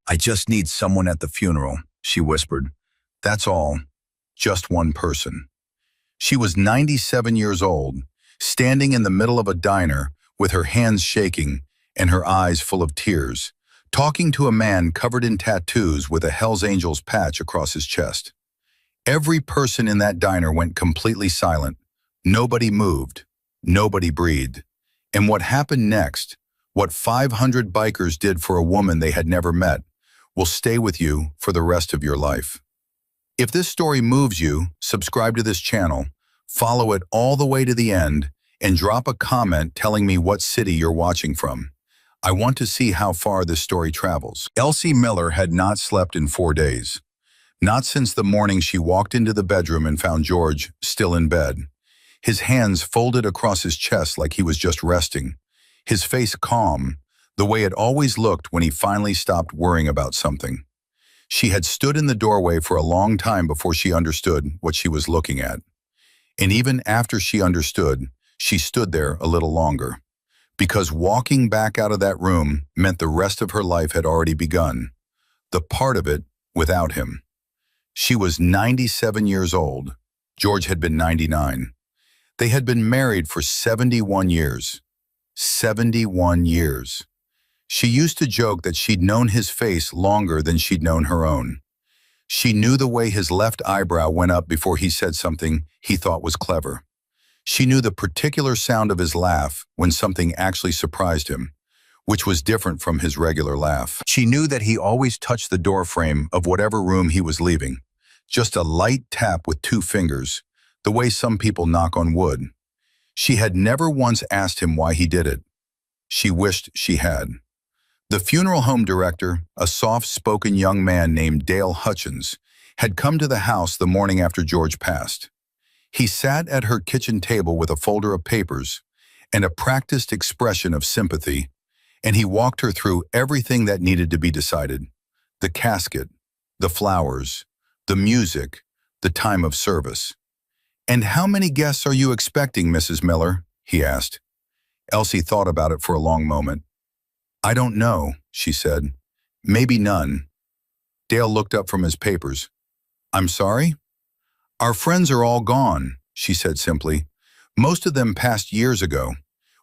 I just need someone at the funeral, she whispered. That's all. Just one person. She was 97 years old, standing in the middle of a diner with her hands shaking and her eyes full of tears, talking to a man covered in tattoos with a Hells Angels patch across his chest. Every person in that diner went completely silent. Nobody moved. Nobody breathed. And what happened next, what 500 bikers did for a woman they had never met, will stay with you for the rest of your life. If this story moves you, subscribe to this channel, follow it all the way to the end, and drop a comment telling me what city you're watching from. I want to see how far this story travels. Elsie Miller had not slept in 4 days. Not since the morning she walked into the bedroom and found George still in bed. His hands folded across his chest like he was just resting. His face calm, the way it always looked when he finally stopped worrying about something. She had stood in the doorway for a long time before she understood what she was looking at. And even after she understood, she stood there a little longer. Because walking back out of that room meant the rest of her life had already begun. The part of it without him. She was 97 years old. George had been 99. They had been married for 71 years. 71 years. She used to joke that she'd known his face longer than she'd known her own. She knew the way his left eyebrow went up before he said something he thought was clever. She knew the particular sound of his laugh when something actually surprised him, which was different from his regular laugh. She knew that he always touched the door frame of whatever room he was leaving. Just a light tap with 2 fingers, the way some people knock on wood. She had never once asked him why he did it. She wished she had. The funeral home director, a soft-spoken young man named Dale Hutchins, had come to the house the morning after George passed. He sat at her kitchen table with a folder of papers and a practiced expression of sympathy, and he walked her through everything that needed to be decided. The casket, the flowers, the music, the time of service. "And how many guests are you expecting, Mrs. Miller?" he asked. Elsie thought about it for a long moment. "I don't know," she said. "Maybe none." Dale looked up from his papers. "I'm sorry?" "Our friends are all gone," she said simply. "Most of them passed years ago.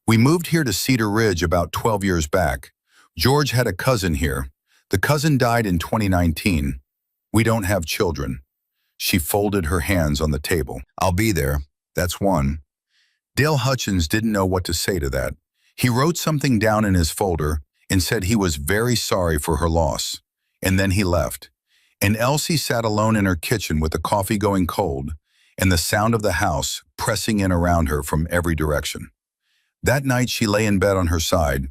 We moved here to Cedar Ridge about 12 years back. George had a cousin here. The cousin died in 2019. We don't have children." She folded her hands on the table. "I'll be there. That's one." Dale Hutchins didn't know what to say to that. He wrote something down in his folder and said he was very sorry for her loss. And then he left. And Elsie sat alone in her kitchen with the coffee going cold and the sound of the house pressing in around her from every direction. That night she lay in bed on her side,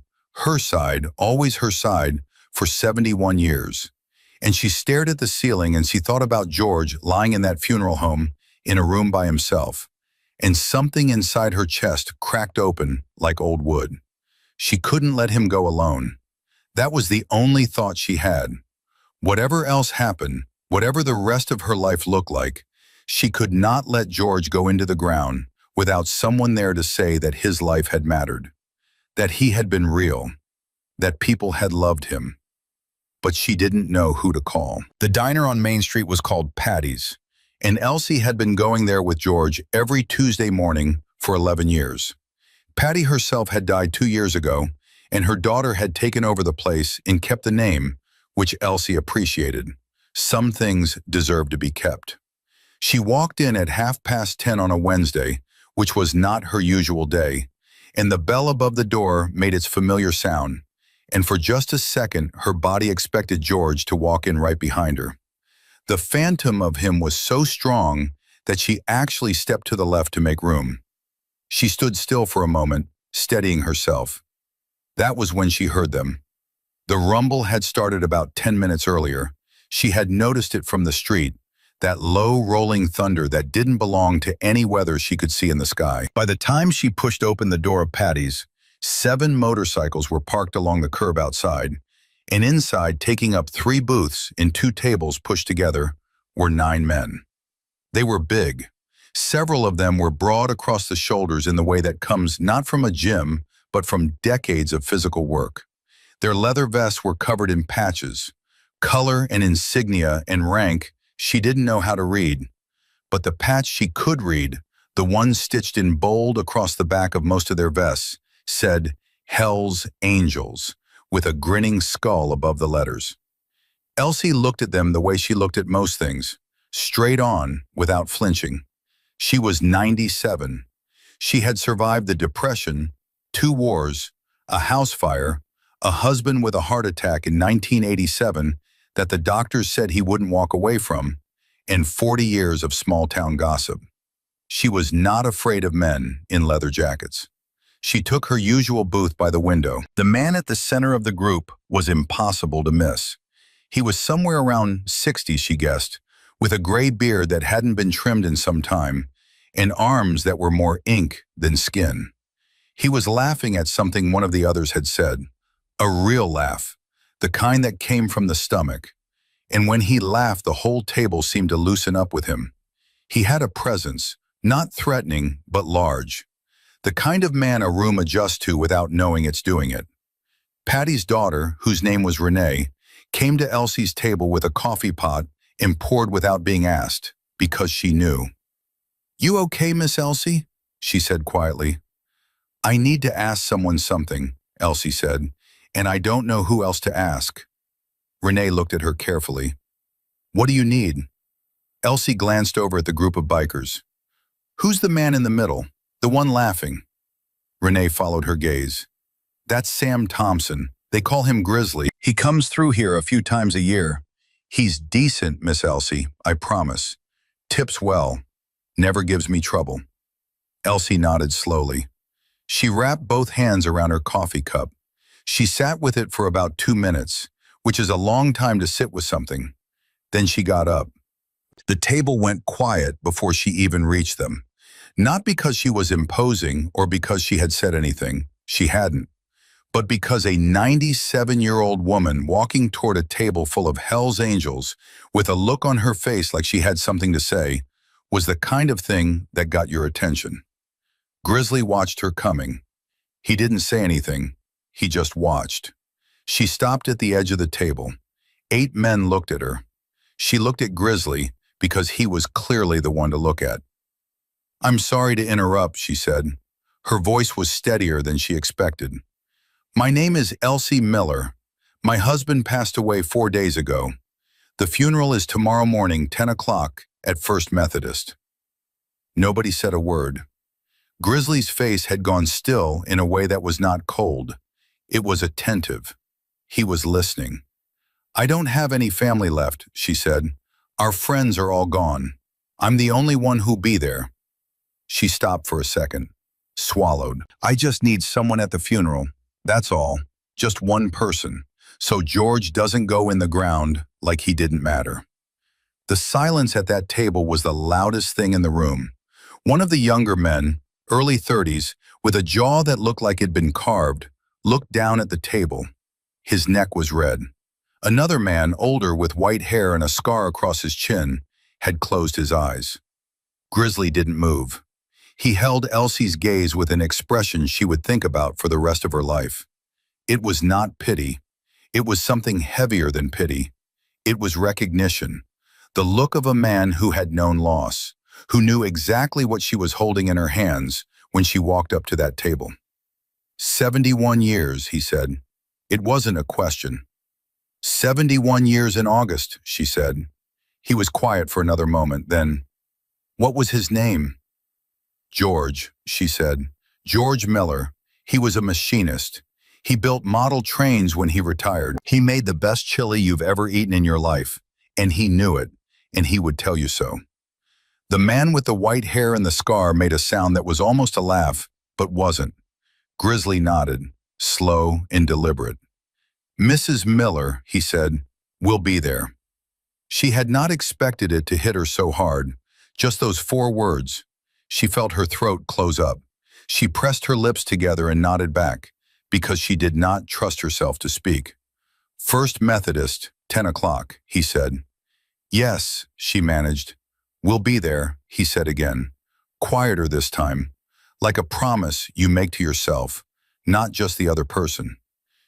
always her side, for 71 years. And she stared at the ceiling and she thought about George lying in that funeral home in a room by himself. And something inside her chest cracked open like old wood. She couldn't let him go alone. That was the only thought she had. Whatever else happened, whatever the rest of her life looked like, she could not let George go into the ground without someone there to say that his life had mattered, that he had been real, that people had loved him. But she didn't know who to call. The diner on Main Street was called Patty's, and Elsie had been going there with George every Tuesday morning for 11 years. Patty herself had died 2 years ago, and her daughter had taken over the place and kept the name, which Elsie appreciated. Some things deserve to be kept. She walked in at 10:30 on a Wednesday, which was not her usual day, and the bell above the door made its familiar sound, and for just a second her body expected George to walk in right behind her. The phantom of him was so strong that she actually stepped to the left to make room. She stood still for a moment, steadying herself. That was when she heard them. The rumble had started about 10 minutes earlier. She had noticed it from the street, that low rolling thunder that didn't belong to any weather she could see in the sky. By the time she pushed open the door of Patty's, 7 motorcycles were parked along the curb outside, and inside, taking up 3 booths and 2 tables pushed together, were 9 men. They were big. Several of them were broad across the shoulders in the way that comes not from a gym, but from decades of physical work. Their leather vests were covered in patches, Color and insignia and rank she didn't know how to read, but the patch she could read, the one stitched in bold across the back of most of their vests, said Hell's Angels, with a grinning skull above the letters. Elsie looked at them the way she looked at most things, straight on, without flinching. She was 97. She had survived the Depression, 2 wars, a house fire, a husband with a heart attack in 1987 that the doctors said he wouldn't walk away from, and 40 years of small-town gossip. She was not afraid of men in leather jackets. She took her usual booth by the window. The man at the center of the group was impossible to miss. He was somewhere around 60, she guessed, with a gray beard that hadn't been trimmed in some time, and arms that were more ink than skin. He was laughing at something one of the others had said. A real laugh, the kind that came from the stomach. And when he laughed, the whole table seemed to loosen up with him. He had a presence, not threatening, but large. The kind of man a room adjusts to without knowing it's doing it. Patty's daughter, whose name was Renee, came to Elsie's table with a coffee pot and poured without being asked, because she knew. "You okay, Miss Elsie?" she said quietly. "I need to ask someone something," Elsie said, "and I don't know who else to ask." Renee looked at her carefully. "What do you need?" Elsie glanced over at the group of bikers. "Who's the man in the middle, the one laughing?" Renee followed her gaze. "That's Sam Thompson. They call him Grizzly. He comes through here a few times a year. He's decent, Miss Elsie, I promise. Tips well. Never gives me trouble." Elsie nodded slowly. She wrapped both hands around her coffee cup. She sat with it for about 2 minutes, which is a long time to sit with something. Then she got up. The table went quiet before she even reached them. Not because she was imposing or because she had said anything. She hadn't. But because a 97-year-old woman walking toward a table full of Hell's Angels with a look on her face like she had something to say was the kind of thing that got your attention. Grizzly watched her coming. He didn't say anything. He just watched. She stopped at the edge of the table. 8 men looked at her. She looked at Grizzly because he was clearly the one to look at. "I'm sorry to interrupt," she said. Her voice was steadier than she expected. "My name is Elsie Miller. My husband passed away 4 days ago. The funeral is tomorrow morning, 10 o'clock, at First Methodist." Nobody said a word. Grizzly's face had gone still in a way that was not cold. It was attentive. He was listening. "I don't have any family left," she said. "Our friends are all gone. I'm the only one who'll be there." She stopped for a second, swallowed. "I just need someone at the funeral. That's all. Just one person. So George doesn't go in the ground like he didn't matter." The silence at that table was the loudest thing in the room. One of the younger men, early 30s, with a jaw that looked like it'd been carved, looked down at the table. His neck was red. Another man, older with white hair and a scar across his chin, had closed his eyes. Grizzly didn't move. He held Elsie's gaze with an expression she would think about for the rest of her life. It was not pity. It was something heavier than pity. It was recognition. The look of a man who had known loss, who knew exactly what she was holding in her hands when she walked up to that table. 71 years, he said. It wasn't a question. 71 years in August, she said. He was quiet for another moment, then, "What was his name?" "George," she said. "George Miller. He was a machinist. He built model trains when he retired. He made the best chili you've ever eaten in your life, and he knew it, and he would tell you so." The man with the white hair and the scar made a sound that was almost a laugh, but wasn't. Grizzly nodded, slow and deliberate. "Mrs. Miller," he said, "will be there." She had not expected it to hit her so hard, just those 4 words. She felt her throat close up. She pressed her lips together and nodded back, because she did not trust herself to speak. "First Methodist, 10 o'clock, he said. "Yes," she managed. "We'll be there," he said again, quieter this time, like a promise you make to yourself, not just the other person.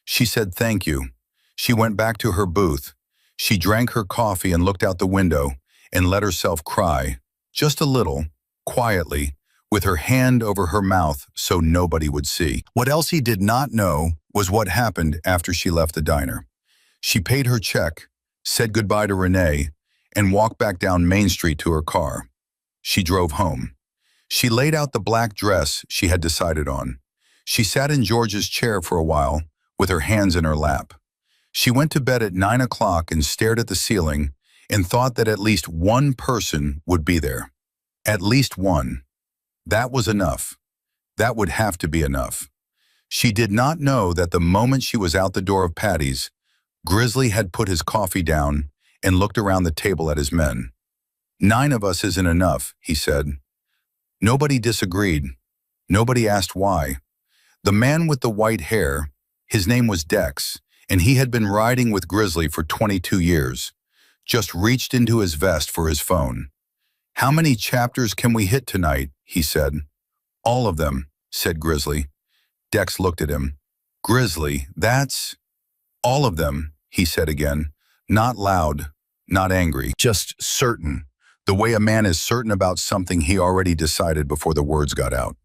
She said thank you. She went back to her booth. She drank her coffee and looked out the window and let herself cry, just a little, quietly, with her hand over her mouth so nobody would see. What Elsie did not know was what happened after she left the diner. She paid her check, said goodbye to Renee, and walked back down Main Street to her car. She drove home. She laid out the black dress she had decided on. She sat in George's chair for a while, with her hands in her lap. She went to bed at 9 o'clock and stared at the ceiling and thought that at least one person would be there. At least one. That was enough. That would have to be enough. She did not know that the moment she was out the door of Patty's, Grizzly had put his coffee down and looked around the table at his men. 9 of us isn't enough, he said. Nobody disagreed. Nobody asked why. The man with the white hair, his name was Dex, and he had been riding with Grizzly for 22 years, just reached into his vest for his phone. "How many chapters can we hit tonight?" he said. "All of them," said Grizzly. Dex looked at him. "Grizzly, that's—" "All of them," he said again, not loud, not angry, just certain, the way a man is certain about something he already decided before the words got out.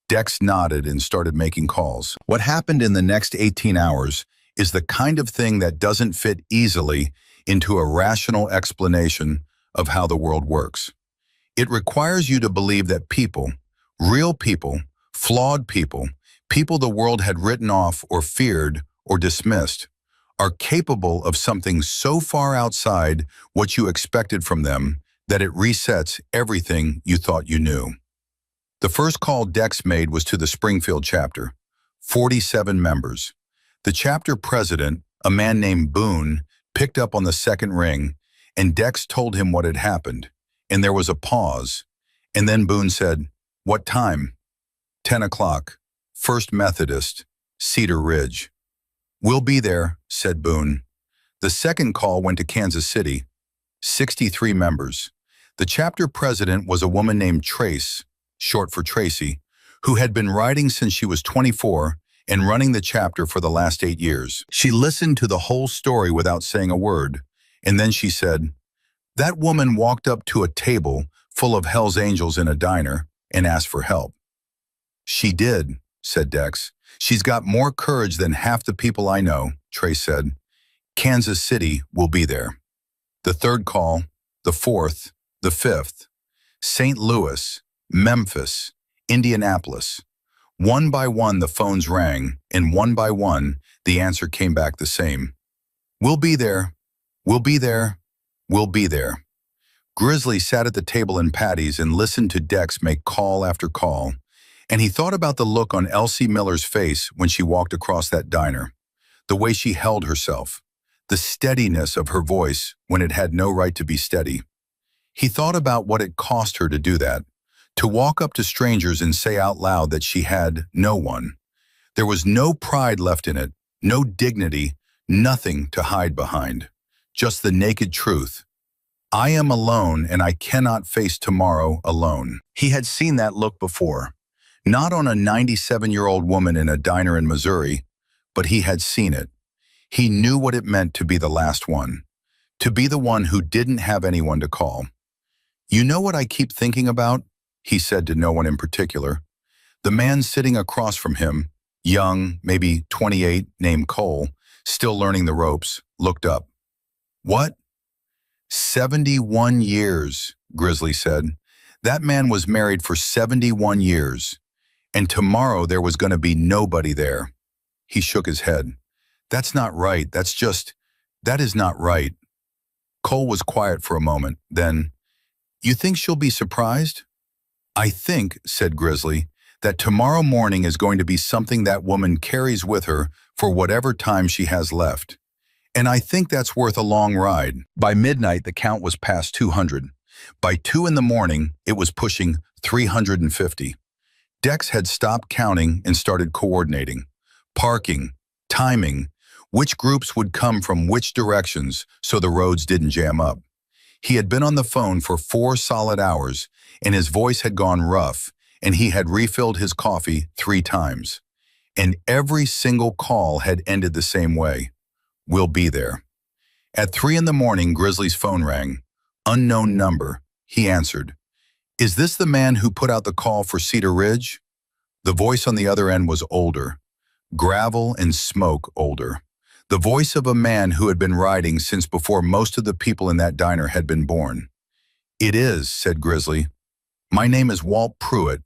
Dex nodded and started making calls. What happened in the next 18 hours is the kind of thing that doesn't fit easily into a rational explanation of how the world works. It requires you to believe that people, real people, flawed people, people the world had written off or feared or dismissed, are capable of something so far outside what you expected from them that it resets everything you thought you knew. The first call Dex made was to the Springfield chapter, 47 members. The chapter president, a man named Boone, picked up on the second ring, and Dex told him what had happened, and there was a pause, and then Boone said, "What time?" 10 o'clock, First Methodist, Cedar Ridge. "We'll be there," said Boone. The second call went to Kansas City, 63 members. The chapter president was a woman named Trace, short for Tracy, who had been riding since she was 24 and running the chapter for the last 8 years. She listened to the whole story without saying a word, and then she said, "That woman walked up to a table full of Hell's Angels in a diner and asked for help." "She did," said Dex. "She's got more courage than half the people I know," Trace said. "Kansas City will be there." The third call, the fourth, the fifth, St. Louis, Memphis, Indianapolis. One by one the phones rang, and one by one the answer came back the same. "We'll be there. We'll be there. We'll be there." Grizzly sat at the table in Patty's and listened to Dex make call after call, and he thought about the look on Elsie Miller's face when she walked across that diner, the way she held herself, the steadiness of her voice when it had no right to be steady. He thought about what it cost her to do that, to walk up to strangers and say out loud that she had no one. There was no pride left in it, no dignity, nothing to hide behind, just the naked truth. "I am alone and I cannot face tomorrow alone." He had seen that look before, not on a 97-year-old woman in a diner in Missouri, but he had seen it. He knew what it meant to be the last one, to be the one who didn't have anyone to call. "You know what I keep thinking about?" he said to no one in particular. The man sitting across from him, young, maybe 28, named Cole, still learning the ropes, looked up. "What?" 71 years, Grizzly said. That man was married for 71 years, and tomorrow there was going to be nobody there. He shook his head. "That's not right. That is not right." Cole was quiet for a moment, then, "You think she'll be surprised?" "I think," said Grizzly, "that tomorrow morning is going to be something that woman carries with her for whatever time she has left. And I think that's worth a long ride." By midnight, the count was past 200. By 2 in the morning, it was pushing 350. Dex had stopped counting and started coordinating. Parking, timing, which groups would come from which directions so the roads didn't jam up. He had been on the phone for 4 solid hours, and his voice had gone rough, and he had refilled his coffee 3 times. And every single call had ended the same way. "We'll be there." At 3 in the morning, Grizzly's phone rang. Unknown number. He answered. Is this the man who put out the call for Cedar Ridge? The voice on the other end was older. Gravel and smoke older. The voice of a man who had been riding since before most of the people in that diner had been born. It is, said Grizzly. My name is Walt Pruitt.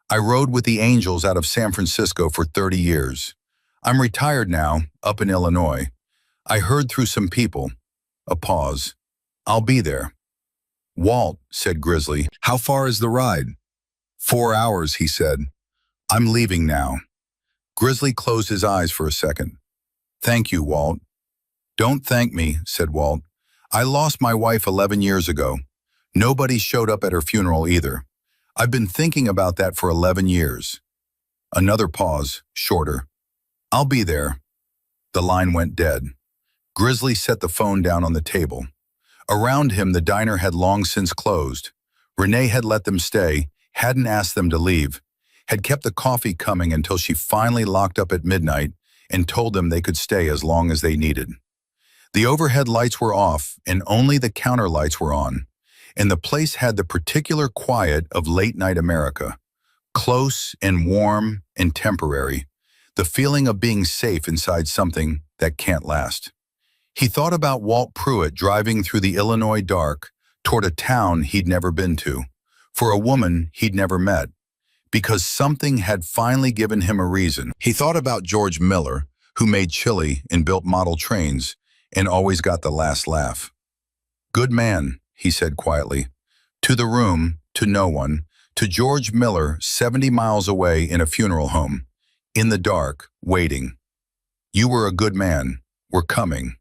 I rode with the Angels out of San Francisco for 30 years. I'm retired now, up in Illinois. I heard through some people. A pause. I'll be there. Walt, said Grizzly, how far is the ride? 4 hours, he said. I'm leaving now. Grizzly closed his eyes for a second. Thank you, Walt. Don't thank me, said Walt. I lost my wife 11 years ago. Nobody showed up at her funeral either. I've been thinking about that for 11 years. Another pause, shorter. I'll be there. The line went dead. Grizzly set the phone down on the table. Around him, the diner had long since closed. Renee had let them stay, hadn't asked them to leave, had kept the coffee coming until she finally locked up at midnight and told them they could stay as long as they needed. The overhead lights were off and only the counter lights were on, and the place had the particular quiet of late-night America, close and warm and temporary, the feeling of being safe inside something that can't last. He thought about Walt Pruitt driving through the Illinois dark toward a town he'd never been to, for a woman he'd never met, because something had finally given him a reason. He thought about George Miller, who made chili and built model trains and always got the last laugh. Good man, he said quietly. To the room, to no one, to George Miller 70 miles away in a funeral home, in the dark, waiting. You were a good man. We're coming.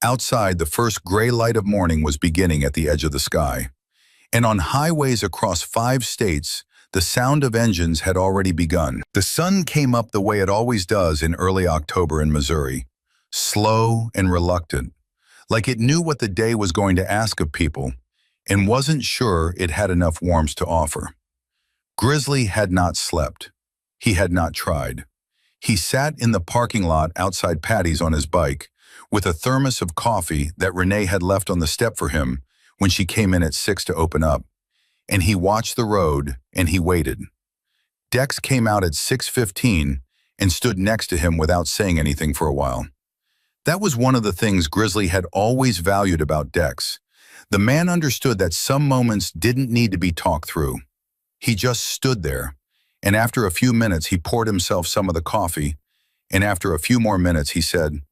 Outside, the first gray light of morning was beginning at the edge of the sky. And on highways across 5 states, the sound of engines had already begun. The sun came up the way it always does in early October in Missouri, slow and reluctant, like it knew what the day was going to ask of people and wasn't sure it had enough warmth to offer. Grizzly had not slept. He had not tried. He sat in the parking lot outside Patty's on his bike with a thermos of coffee that Renee had left on the step for him when she came in at 6 to open up. And he watched the road, and he waited. Dex came out at 6:15 and stood next to him without saying anything for a while. That was one of the things Grizzly had always valued about Dex. The man understood that some moments didn't need to be talked through. He just stood there, and after a few minutes he poured himself some of the coffee, and after a few more minutes he said,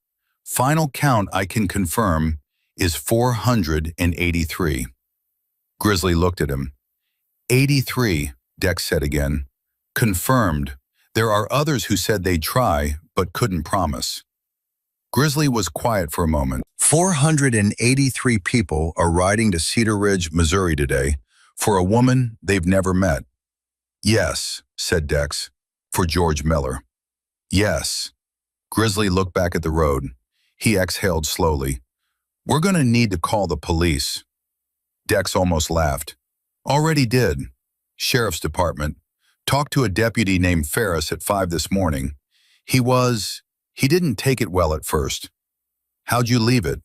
Final count I can confirm is 483. Grizzly looked at him. 83, Dex said again. Confirmed. There are others who said they'd try, but couldn't promise. Grizzly was quiet for a moment. 483 people are riding to Cedar Ridge, Missouri today for a woman they've never met. Yes, said Dex, for George Miller. Yes. Grizzly looked back at the road. He exhaled slowly. We're going to need to call the police. Dex almost laughed. Already did. Sheriff's Department. Talked to a deputy named Ferris at 5 this morning. He didn't take it well at first. How'd you leave it?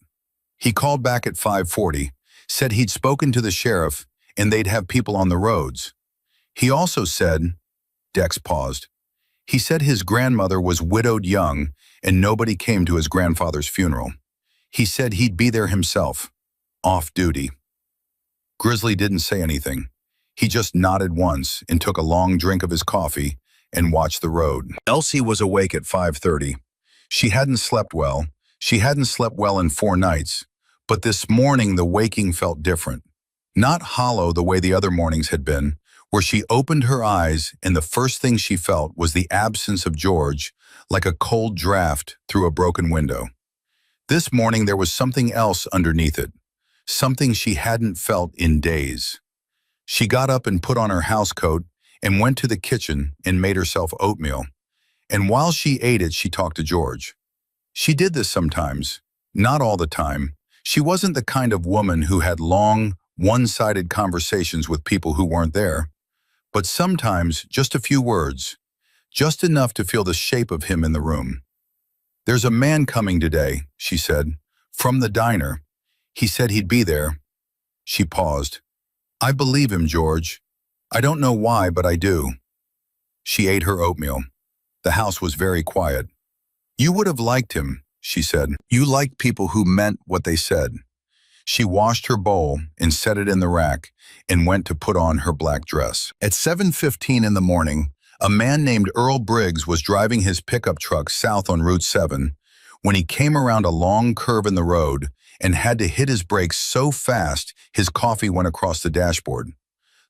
He called back at 5:40, said he'd spoken to the sheriff and they'd have people on the roads. He also said, Dex paused, he said his grandmother was widowed young and nobody came to his grandfather's funeral. He said he'd be there himself, off duty. Grizzly didn't say anything. He just nodded once and took a long drink of his coffee and watched the road. Elsie was awake at 5:30. She hadn't slept well. She hadn't slept well in 4 nights, but this morning the waking felt different. Not hollow the way the other mornings had been, where she opened her eyes and the first thing she felt was the absence of George, like a cold draft through a broken window. This morning there was something else underneath it, something she hadn't felt in days. She got up and put on her housecoat and went to the kitchen and made herself oatmeal. And while she ate it, she talked to George. She did this sometimes, not all the time. She wasn't the kind of woman who had long, one-sided conversations with people who weren't there. But sometimes just a few words, just enough to feel the shape of him in the room. There's a man coming today, she said, From the diner. He said he'd be there. She paused. I believe him, George. I don't know why, but I do. She ate her oatmeal. The house was very quiet. You would have liked him, she said. You liked people who meant what they said. She washed her bowl and set it in the rack and went to put on her black dress. At 7:15 in the morning, a man named Earl Briggs was driving his pickup truck south on Route 7 when he came around a long curve in the road and had to hit his brakes so fast his coffee went across the dashboard.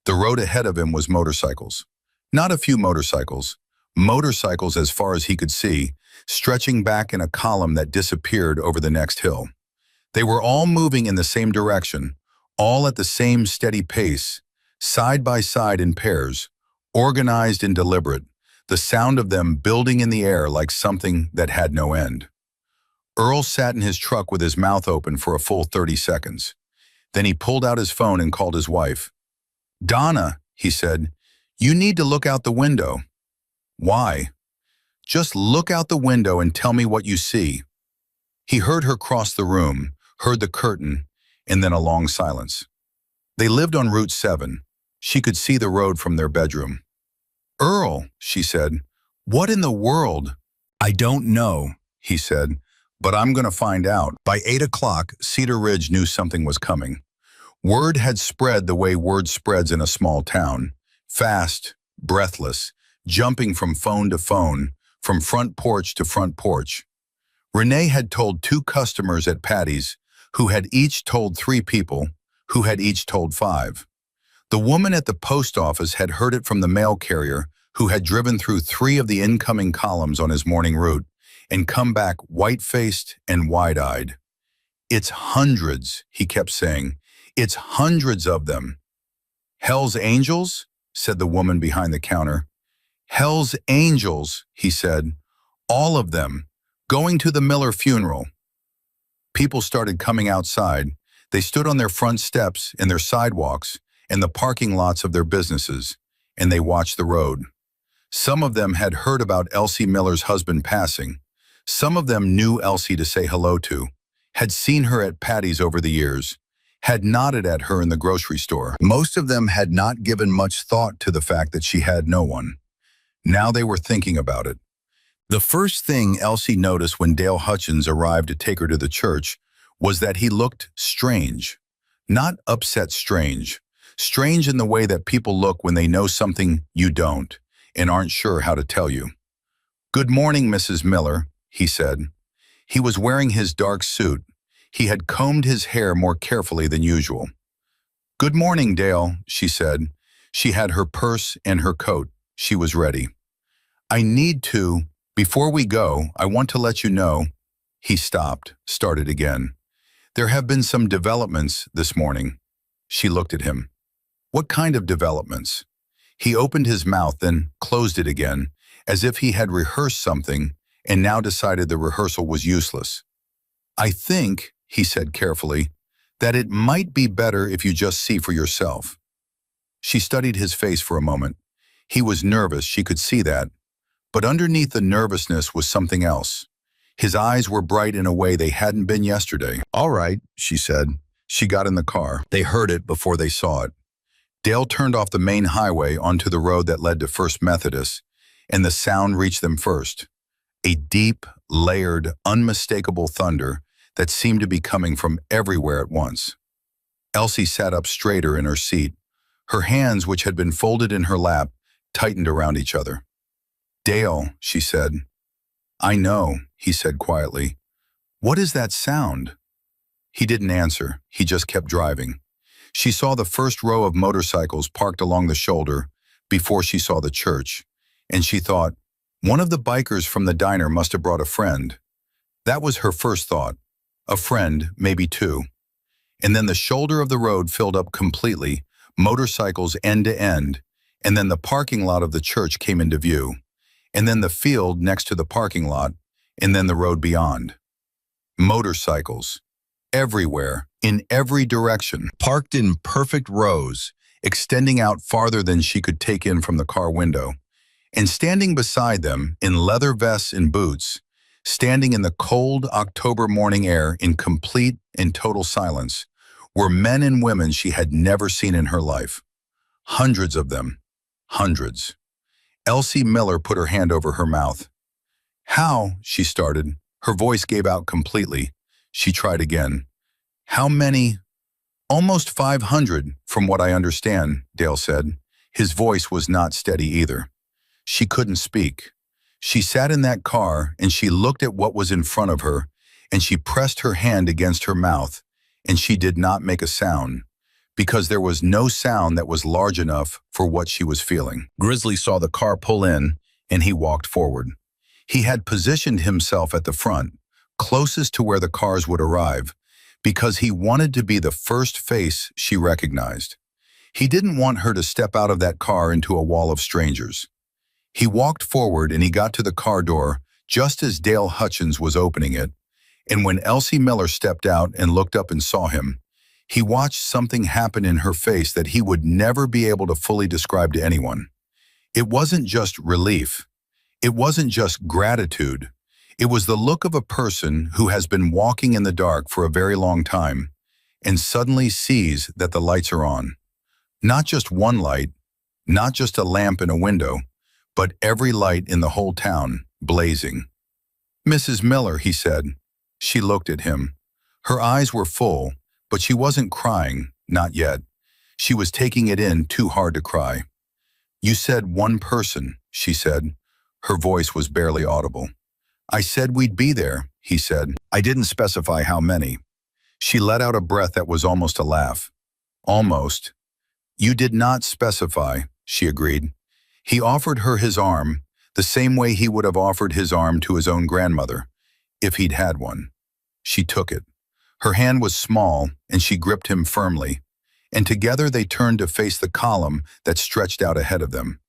The road ahead of him was motorcycles. Not a few motorcycles. Motorcycles as far as he could see, stretching back in a column that disappeared over the next hill. They were all moving in the same direction, all at the same steady pace, side by side in pairs, organized and deliberate, the sound of them building in the air like something that had no end. Earl sat in his truck with his mouth open for a full 30 seconds. Then he pulled out his phone and called his wife. Donna, he said, you need to look out the window. Why? Just look out the window and tell me what you see. He heard her cross the room, heard the curtain, and then a long silence. They lived on Route 7. She could see the road from their bedroom. Earl, she said, what in the world? I don't know, he said, but I'm going to find out. By 8 o'clock, Cedar Ridge knew something was coming. Word had spread the way word spreads in a small town. Fast, breathless, jumping from phone to phone, from front porch to front porch. Renee had told 2 customers at Patty's, who had each told 3 people, who had each told 5. The woman at the post office had heard it from the mail carrier, who had driven through 3 of the incoming columns on his morning route and come back white-faced and wide-eyed. It's hundreds, he kept saying. It's hundreds of them. Hell's Angels? Said the woman behind the counter. Hell's Angels, he said. All of them. Going to the Miller funeral. People started coming outside. They stood on their front steps, in their sidewalks, in the parking lots of their businesses, and they watched the road. Some of them had heard about Elsie Miller's husband passing. Some of them knew Elsie to say hello to, had seen her at Patty's over the years, had nodded at her in the grocery store. Most of them had not given much thought to the fact that she had no one. Now they were thinking about it. The first thing Elsie noticed when Dale Hutchins arrived to take her to the church was that he looked strange. Not upset strange. Strange in the way that people look when they know something you don't and aren't sure how to tell you. Good morning, Mrs. Miller, he said. He was wearing his dark suit. He had combed his hair more carefully than usual. Good morning, Dale, she said. She had her purse and her coat. She was ready. Before we go, I want to let you know. He stopped, started again. There have been some developments this morning. She looked at him. What kind of developments? He opened his mouth, then closed it again, as if he had rehearsed something and now decided the rehearsal was useless. I think, he said carefully, that it might be better if you just see for yourself. She studied his face for a moment. He was nervous, she could see that. But underneath the nervousness was something else. His eyes were bright in a way they hadn't been yesterday. All right, she said. She got in the car. They heard it before they saw it. Dale turned off the main highway onto the road that led to First Methodist, and the sound reached them first. A deep, layered, unmistakable thunder that seemed to be coming from everywhere at once. Elsie sat up straighter in her seat. Her hands, which had been folded in her lap, tightened around each other. Dale, she said. I know, he said quietly. What is that sound? He didn't answer. He just kept driving. She saw the first row of motorcycles parked along the shoulder before she saw the church, and she thought, one of the bikers from the diner must have brought a friend. That was her first thought. A friend, maybe 2. And then the shoulder of the road filled up completely, motorcycles end to end, and then the parking lot of the church came into view, and then the field next to the parking lot, and then the road beyond. Motorcycles. Everywhere, in every direction, parked in perfect rows, extending out farther than she could take in from the car window. And standing beside them, in leather vests and boots, Standing in the cold October morning air in complete and total silence were men and women she had never seen in her life. Hundreds of them. Hundreds. Elsie Miller put her hand over her mouth. How, she started. Her voice gave out completely. She tried again. How many? Almost 500, from what I understand, Dale said. His voice was not steady either. She couldn't speak. She sat in that car and she looked at what was in front of her, and she pressed her hand against her mouth, and she did not make a sound, because there was no sound that was large enough for what she was feeling. Grizzly saw the car pull in, and he walked forward. He had positioned himself at the front, closest to where the cars would arrive, because he wanted to be the first face she recognized. He didn't want her to step out of that car into a wall of strangers. He walked forward and he got to the car door just as Dale Hutchins was opening it, and when Elsie Miller stepped out and looked up and saw him, he watched something happen in her face that he would never be able to fully describe to anyone. It wasn't just relief. It wasn't just gratitude. It was the look of a person who has been walking in the dark for a very long time and suddenly sees that the lights are on. Not just one light, not just a lamp in a window, but every light in the whole town, blazing. "Mrs. Miller," he said. She looked at him. Her eyes were full, but she wasn't crying, not yet. She was taking it in too hard to cry. "You said one person," she said. Her voice was barely audible. "I said we'd be there," he said. "I didn't specify how many." She let out a breath that was almost a laugh. "Almost." "You did not specify," she agreed. He offered her his arm, the same way he would have offered his arm to his own grandmother, if he'd had one. She took it. Her hand was small, and she gripped him firmly, and together they turned to face the column that stretched out ahead of them.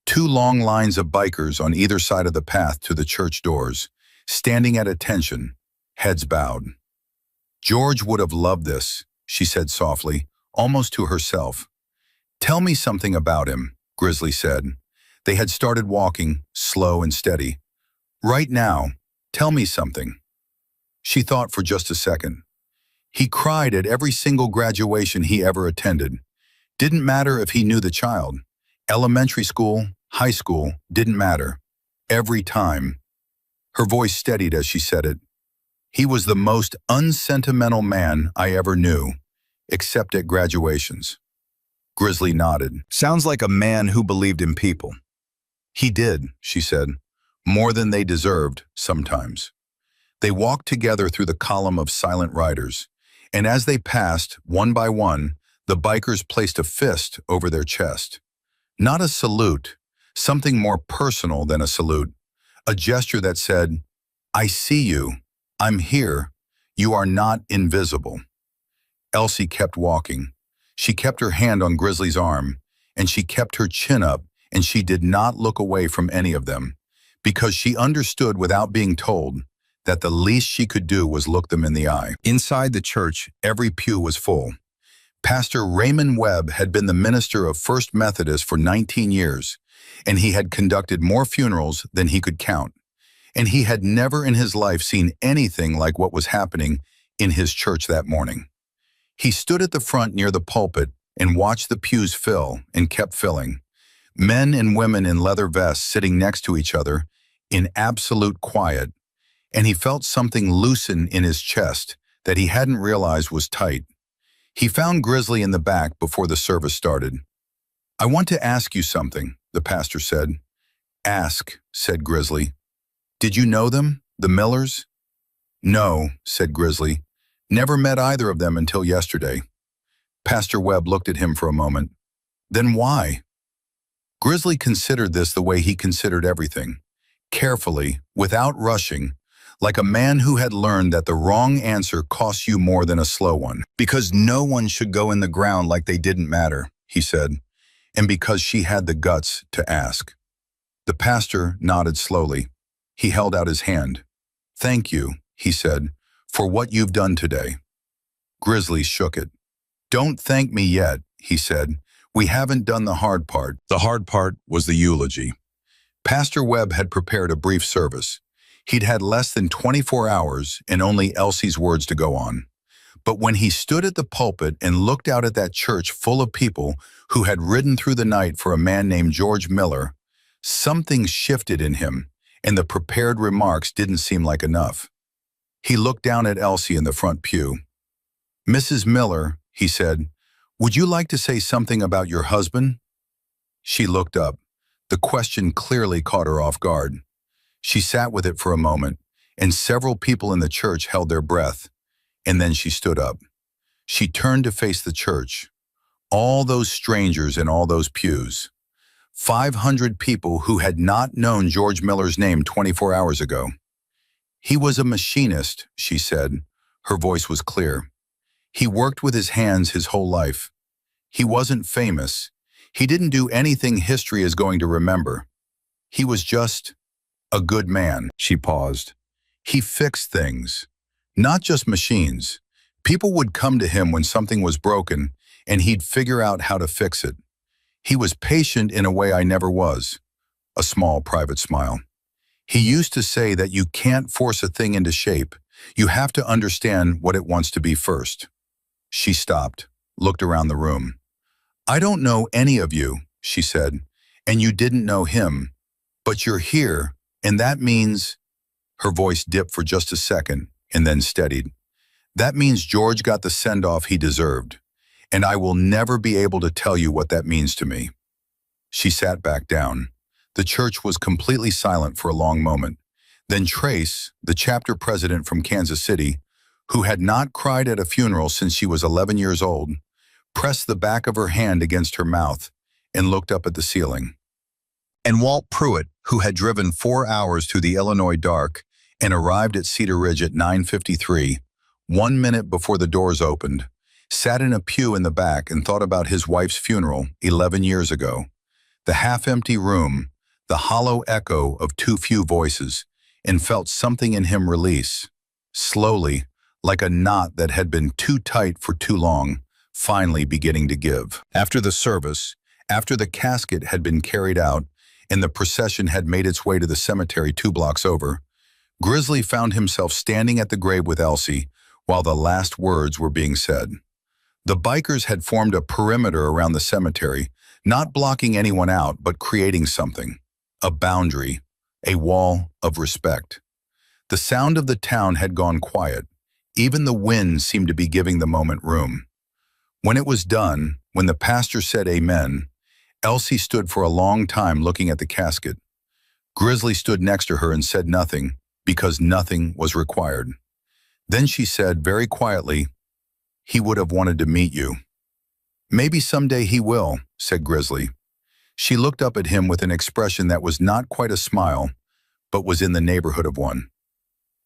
Two long lines of bikers on either side of the path to the church doors, standing at attention, heads bowed. "George would have loved this," she said softly, almost to herself. "Tell me something about him," Grizzly said. They had started walking, slow and steady. "Right now, tell me something." She thought for just a second. "He cried at every single graduation he ever attended. Didn't matter if he knew the child. Elementary school, high school, didn't matter. Every time." Her voice steadied as she said it. "He was the most unsentimental man I ever knew, except at graduations." Grizzly nodded. "Sounds like a man who believed in people." "He did," she said. "More than they deserved, sometimes." They walked together through the column of silent riders, and as they passed, one by one, the bikers placed a fist over their chest. Not a salute, something more personal than a salute, a gesture that said, "I see you. I'm here. You are not invisible." Elsie kept walking. She kept her hand on Grizzly's arm, and she kept her chin up, and she did not look away from any of them, because she understood without being told that the least she could do was look them in the eye. Inside the church, every pew was full. Pastor Raymond Webb had been the minister of First Methodist for 19 years, and he had conducted more funerals than he could count, and he had never in his life seen anything like what was happening in his church that morning. He stood at the front near the pulpit and watched the pews fill and kept filling. Men and women in leather vests sitting next to each other in absolute quiet, and he felt something loosen in his chest that he hadn't realized was tight. He found Grizzly in the back before the service started. "I want to ask you something," the pastor said. "Ask," said Grizzly. "Did you know them, the Millers?" "No," said Grizzly. "Never met either of them until yesterday." Pastor Webb looked at him for a moment. "Then why?" Grizzly considered this the way he considered everything, carefully, without rushing, like a man who had learned that the wrong answer costs you more than a slow one. "Because no one should go in the ground like they didn't matter," he said, "and because she had the guts to ask." The pastor nodded slowly. He held out his hand. "Thank you," he said, "for what you've done today." Grizzly shook it. "Don't thank me yet," he said. "We haven't done the hard part." The hard part was the eulogy. Pastor Webb had prepared a brief service. He'd had less than 24 hours and only Elsie's words to go on. But when he stood at the pulpit and looked out at that church full of people who had ridden through the night for a man named George Miller, something shifted in him, and the prepared remarks didn't seem like enough. He looked down at Elsie in the front pew. "Mrs. Miller," he said, "would you like to say something about your husband?" She looked up. The question clearly caught her off guard. She sat with it for a moment, and several people in the church held their breath, and then she stood up. She turned to face the church. All those strangers in all those pews. 500 people who had not known George Miller's name 24 hours ago. "He was a machinist," she said. Her voice was clear. "He worked with his hands his whole life. He wasn't famous. He didn't do anything history is going to remember. He was just a good man." She paused. "He fixed things, not just machines. People would come to him when something was broken, and he'd figure out how to fix it. He was patient in a way I never was." A small private smile. "He used to say that you can't force a thing into shape. You have to understand what it wants to be first." She stopped, looked around the room. "I don't know any of you," she said, "and you didn't know him. But you're here, and that means—" Her voice dipped for just a second and then steadied. "That means George got the send-off he deserved, and I will never be able to tell you what that means to me." She sat back down. The church was completely silent for a long moment. Then Trace, the chapter president from Kansas City, who had not cried at a funeral since she was 11 years old, pressed the back of her hand against her mouth and looked up at the ceiling. And Walt Pruitt, who had driven 4 hours through the Illinois dark and arrived at Cedar Ridge at 9:53, 1 minute before the doors opened, sat in a pew in the back and thought about his wife's funeral 11 years ago. The half-empty room, the hollow echo of too few voices, and felt something in him release. Slowly, like a knot that had been too tight for too long, finally beginning to give. After the service, after the casket had been carried out, and the procession had made its way to the cemetery 2 blocks over, Grizzly found himself standing at the grave with Elsie while the last words were being said. The bikers had formed a perimeter around the cemetery, not blocking anyone out, but creating something. A boundary, a wall of respect. The sound of the town had gone quiet. Even the wind seemed to be giving the moment room. When it was done, when the pastor said amen, Elsie stood for a long time looking at the casket. Grizzly stood next to her and said nothing, because nothing was required. Then she said very quietly, "He would have wanted to meet you." "Maybe someday he will," said Grizzly. She looked up at him with an expression that was not quite a smile, but was in the neighborhood of one.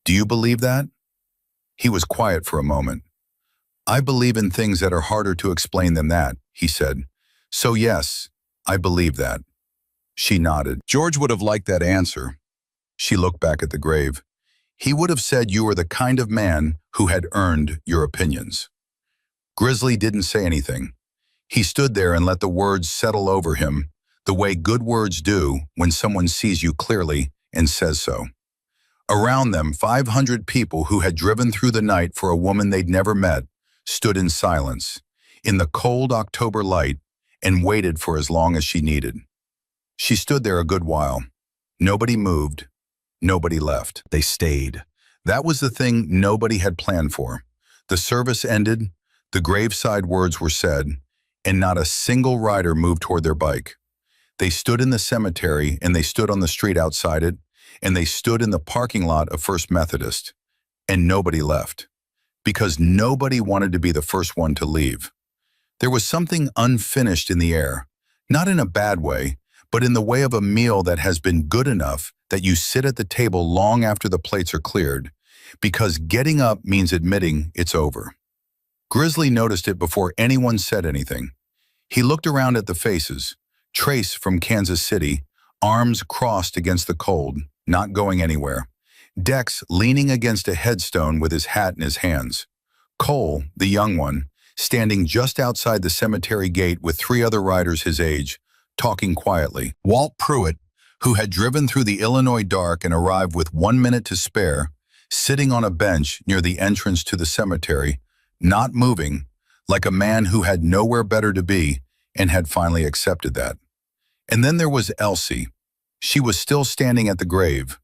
"Do you believe that?" He was quiet for a moment. "I believe in things that are harder to explain than that," he said. "So yes, I believe that." She nodded. George would have liked that answer. She looked back at the grave. He would have said you were the kind of man who had earned your opinions. Grizzly didn't say anything. He stood there and let the words settle over him, the way good words do when someone sees you clearly and says so. Around them, 500 people who had driven through the night for a woman they'd never met stood in silence, in the cold October light, and waited for as long as she needed. She stood there a good while. Nobody moved. Nobody left. They stayed. That was the thing nobody had planned for. The service ended, the graveside words were said, and not a single rider moved toward their bike. They stood in the cemetery, and they stood on the street outside it, and they stood in the parking lot of First Methodist, and nobody left, because nobody wanted to be the first one to leave. There was something unfinished in the air, not in a bad way, but in the way of a meal that has been good enough that you sit at the table long after the plates are cleared, because getting up means admitting it's over. Grizzly noticed it before anyone said anything. He looked around at the faces. Trace from Kansas City, arms crossed against the cold, not going anywhere. Dex leaning against a headstone with his hat in his hands. Cole, the young one, standing just outside the cemetery gate with 3 other riders his age, talking quietly. Walt Pruitt, who had driven through the Illinois dark and arrived with 1 minute to spare, sitting on a bench near the entrance to the cemetery, not moving, like a man who had nowhere better to be and had finally accepted that. And then there was Elsie. She was still standing at the grave.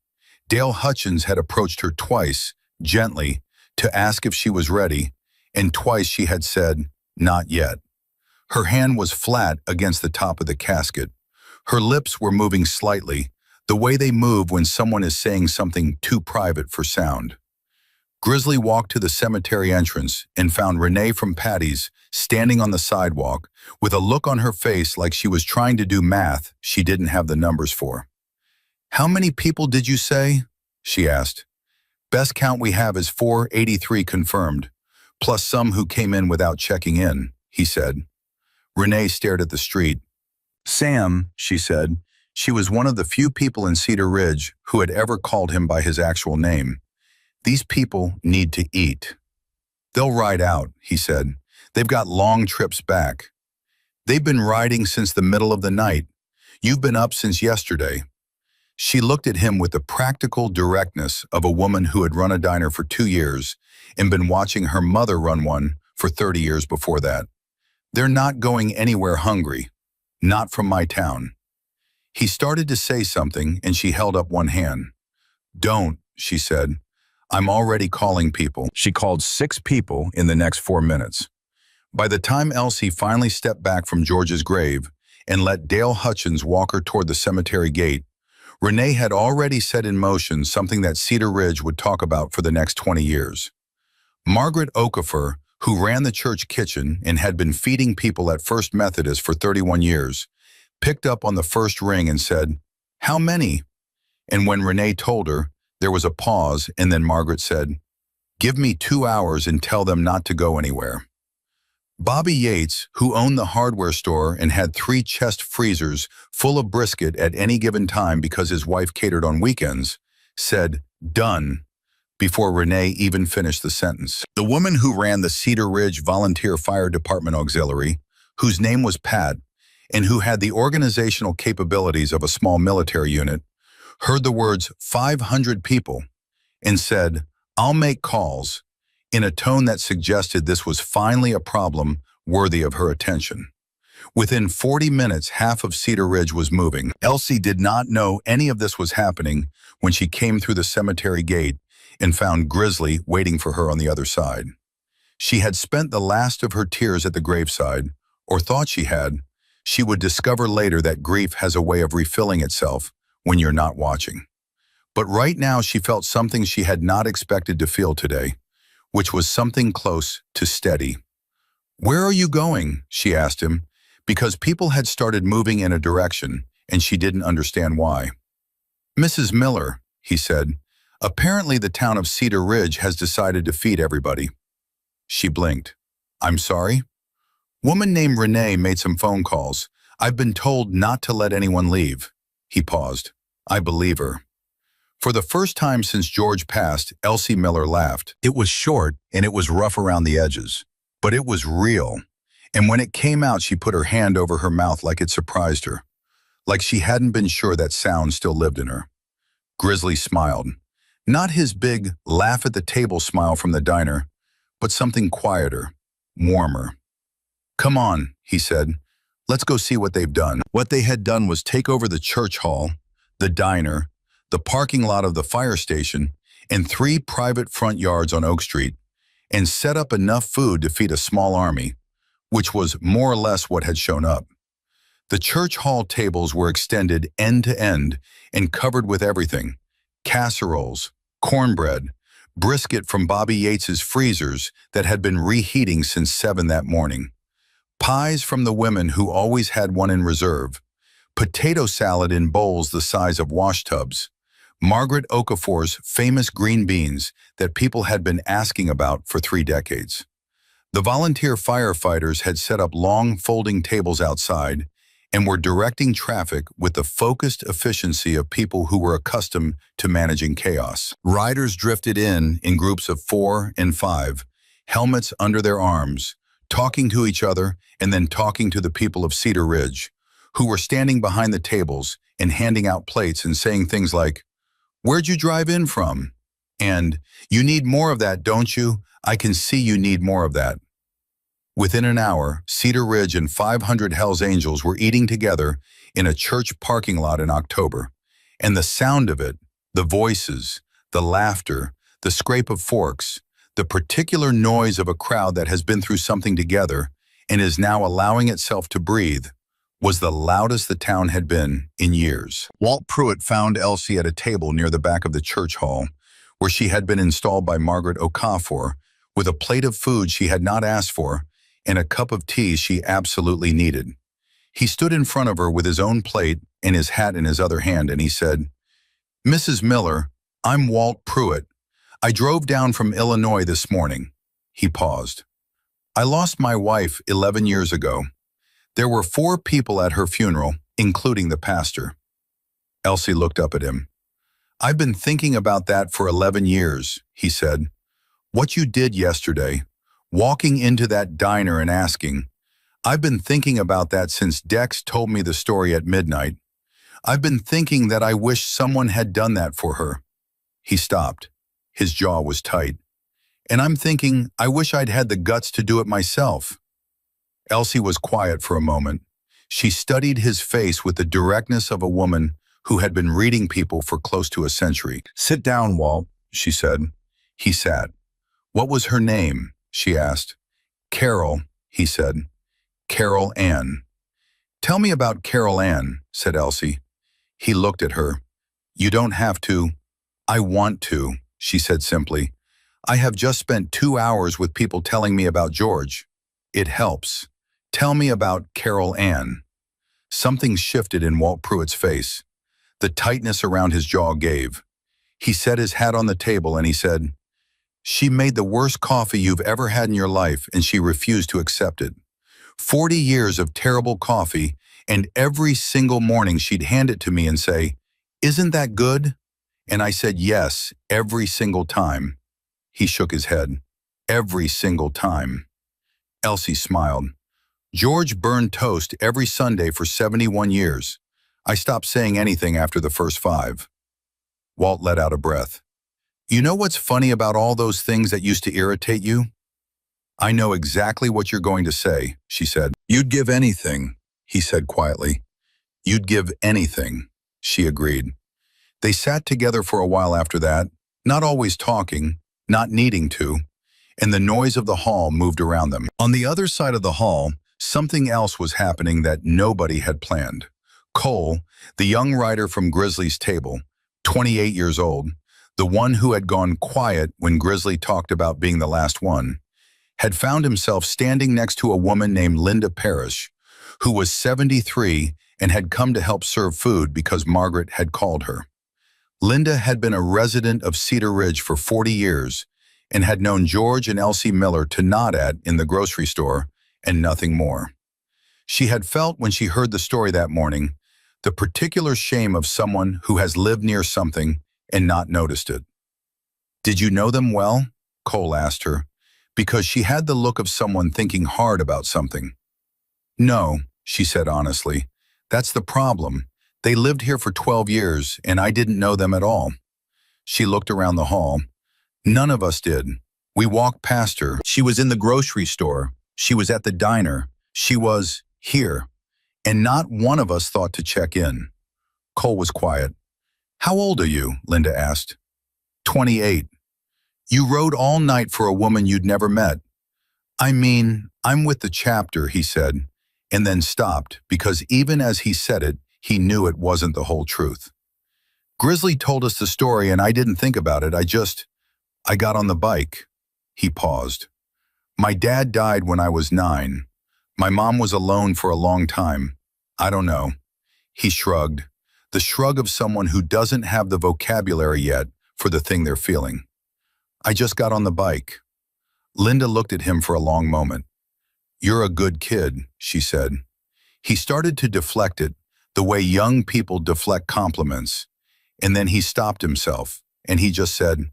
Dale Hutchins had approached her twice, gently, to ask if she was ready, and twice she had said, "Not yet." Her hand was flat against the top of the casket. Her lips were moving slightly, the way they move when someone is saying something too private for sound. Grizzly walked to the cemetery entrance and found Renee from Patty's standing on the sidewalk with a look on her face like she was trying to do math she didn't have the numbers for. "How many people did you say?" she asked. "Best count we have is 483 confirmed, plus some who came in without checking in," he said. Renee stared at the street. "Sam," she said. She was one of the few people in Cedar Ridge who had ever called him by his actual name. "These people need to eat." "They'll ride out," he said. "They've got long trips back." "They've been riding since the middle of the night. You've been up since yesterday." She looked at him with the practical directness of a woman who had run a diner for 2 years and been watching her mother run one for 30 years before that. "They're not going anywhere hungry. Not from my town." He started to say something and she held up one hand. "Don't," she said. "I'm already calling people." She called 6 people in the next 4 minutes. By the time Elsie finally stepped back from George's grave and let Dale Hutchins walk her toward the cemetery gate, Renee had already set in motion something that Cedar Ridge would talk about for the next 20 years. Margaret Okafor, who ran the church kitchen and had been feeding people at First Methodist for 31 years, picked up on the first ring and said, "How many?" And when Renee told her, there was a pause, and then Margaret said, "Give me 2 hours and tell them not to go anywhere." Bobby Yates, who owned the hardware store and had 3 chest freezers full of brisket at any given time because his wife catered on weekends, said, "Done," before Renee even finished the sentence. The woman who ran the Cedar Ridge Volunteer Fire Department Auxiliary, whose name was Pat, and who had the organizational capabilities of a small military unit, heard the words 500 people and said, "I'll make calls," in a tone that suggested this was finally a problem worthy of her attention. Within 40 minutes, half of Cedar Ridge was moving. Elsie did not know any of this was happening when she came through the cemetery gate and found Grizzly waiting for her on the other side. She had spent the last of her tears at the graveside, or thought she had. She would discover later that grief has a way of refilling itself when you're not watching. But right now she felt something she had not expected to feel today, which was something close to steady. "Where are you going?" she asked him, because people had started moving in a direction, and she didn't understand why. "Mrs. Miller," he said, "apparently the town of Cedar Ridge has decided to feed everybody." She blinked. "I'm sorry?" "Woman named Renee made some phone calls. I've been told not to let anyone leave." He paused. "I believe her." For the first time since George passed, Elsie Miller laughed. It was short and it was rough around the edges, but it was real. And when it came out, she put her hand over her mouth like it surprised her, like she hadn't been sure that sound still lived in her. Grizzly smiled. Not his big, laugh-at-the-table smile from the diner, but something quieter, warmer. "Come on," he said. "Let's go see what they've done." What they had done was take over the church hall, the diner, the parking lot of the fire station, and 3 private front yards on Oak Street, and set up enough food to feed a small army, which was more or less what had shown up. The church hall tables were extended end to end and covered with everything: casseroles, cornbread, brisket from Bobby Yates's freezers that had been reheating since 7 that morning, pies from the women who always had one in reserve, potato salad in bowls the size of washtubs, Margaret Okafor's famous green beans that people had been asking about for 3 decades. The volunteer firefighters had set up long folding tables outside and were directing traffic with the focused efficiency of people who were accustomed to managing chaos. Riders drifted in groups of 4 and 5, helmets under their arms, talking to each other and then talking to the people of Cedar Ridge, who were standing behind the tables and handing out plates and saying things like, "Where'd you drive in from?" And, "You need more of that, don't you? I can see you need more of that." Within an hour, Cedar Ridge and 500 Hells Angels were eating together in a church parking lot in October. And the sound of it, the voices, the laughter, the scrape of forks, the particular noise of a crowd that has been through something together and is now allowing itself to breathe, was the loudest the town had been in years. Walt Pruitt found Elsie at a table near the back of the church hall, where she had been installed by Margaret Okafor, with a plate of food she had not asked for and a cup of tea she absolutely needed. He stood in front of her with his own plate and his hat in his other hand, and he said, "Mrs. Miller, I'm Walt Pruitt. I drove down from Illinois this morning." He paused. "I lost my wife 11 years ago. There were 4 people at her funeral, including the pastor." Elsie looked up at him. "I've been thinking about that for 11 years, he said. "What you did yesterday, walking into that diner and asking, I've been thinking about that since Dex told me the story at midnight. I've been thinking that I wish someone had done that for her." He stopped. His jaw was tight. "And I'm thinking, I wish I'd had the guts to do it myself." Elsie was quiet for a moment. She studied his face with the directness of a woman who had been reading people for close to a century. "Sit down, Walt," she said. He sat. "What was her name?" she asked. "Carol," he said. "Carol Ann." "Tell me about Carol Ann," said Elsie. He looked at her. "You don't have to." "I want to," she said simply. "I have just spent 2 hours with people telling me about George. It helps. Tell me about Carol Ann." Something shifted in Walt Pruitt's face. The tightness around his jaw gave. He set his hat on the table and he said, "She made the worst coffee you've ever had in your life, and she refused to accept it. 40 years of terrible coffee, and every single morning she'd hand it to me and say, 'Isn't that good?' And I said yes, every single time." He shook his head. "Every single time." Elsie smiled. "George burned toast every Sunday for 71 years. I stopped saying anything after the first 5. Walt let out a breath. "You know what's funny about all those things that used to irritate you?" "I know exactly what you're going to say," she said. "You'd give anything," he said quietly. "You'd give anything," she agreed. They sat together for a while after that, not always talking, not needing to, and the noise of the hall moved around them. On the other side of the hall, something else was happening that nobody had planned. Cole, the young writer from Grizzly's table, 28 years old, the one who had gone quiet when Grizzly talked about being the last one, had found himself standing next to a woman named Linda Parrish, who was 73 and had come to help serve food because Margaret had called her. Linda had been a resident of Cedar Ridge for 40 years and had known George and Elsie Miller to nod at in the grocery store and nothing more. She had felt when she heard the story that morning the particular shame of someone who has lived near something and not noticed it. "Did you know them well?" Cole asked her, because she had the look of someone thinking hard about something. "No," she said honestly. "That's the problem. They lived here for 12 years, and I didn't know them at all." She looked around the hall. "None of us did. We walked past her. She was in the grocery store. She was at the diner. She was here. And not one of us thought to check in." Cole was quiet. "How old are you?" Linda asked. 28. "You rode all night for a woman you'd never met." "I mean, I'm with the chapter," he said, and then stopped because even as he said it, he knew it wasn't the whole truth. "Grizzly told us the story and I didn't think about it. I got on the bike." He paused. "My dad died when I was 9. My mom was alone for a long time. I don't know." He shrugged, the shrug of someone who doesn't have the vocabulary yet for the thing they're feeling. "I just got on the bike." Linda looked at him for a long moment. "You're a good kid," she said. He started to deflect it, the way young people deflect compliments, and then he stopped himself, and he just said,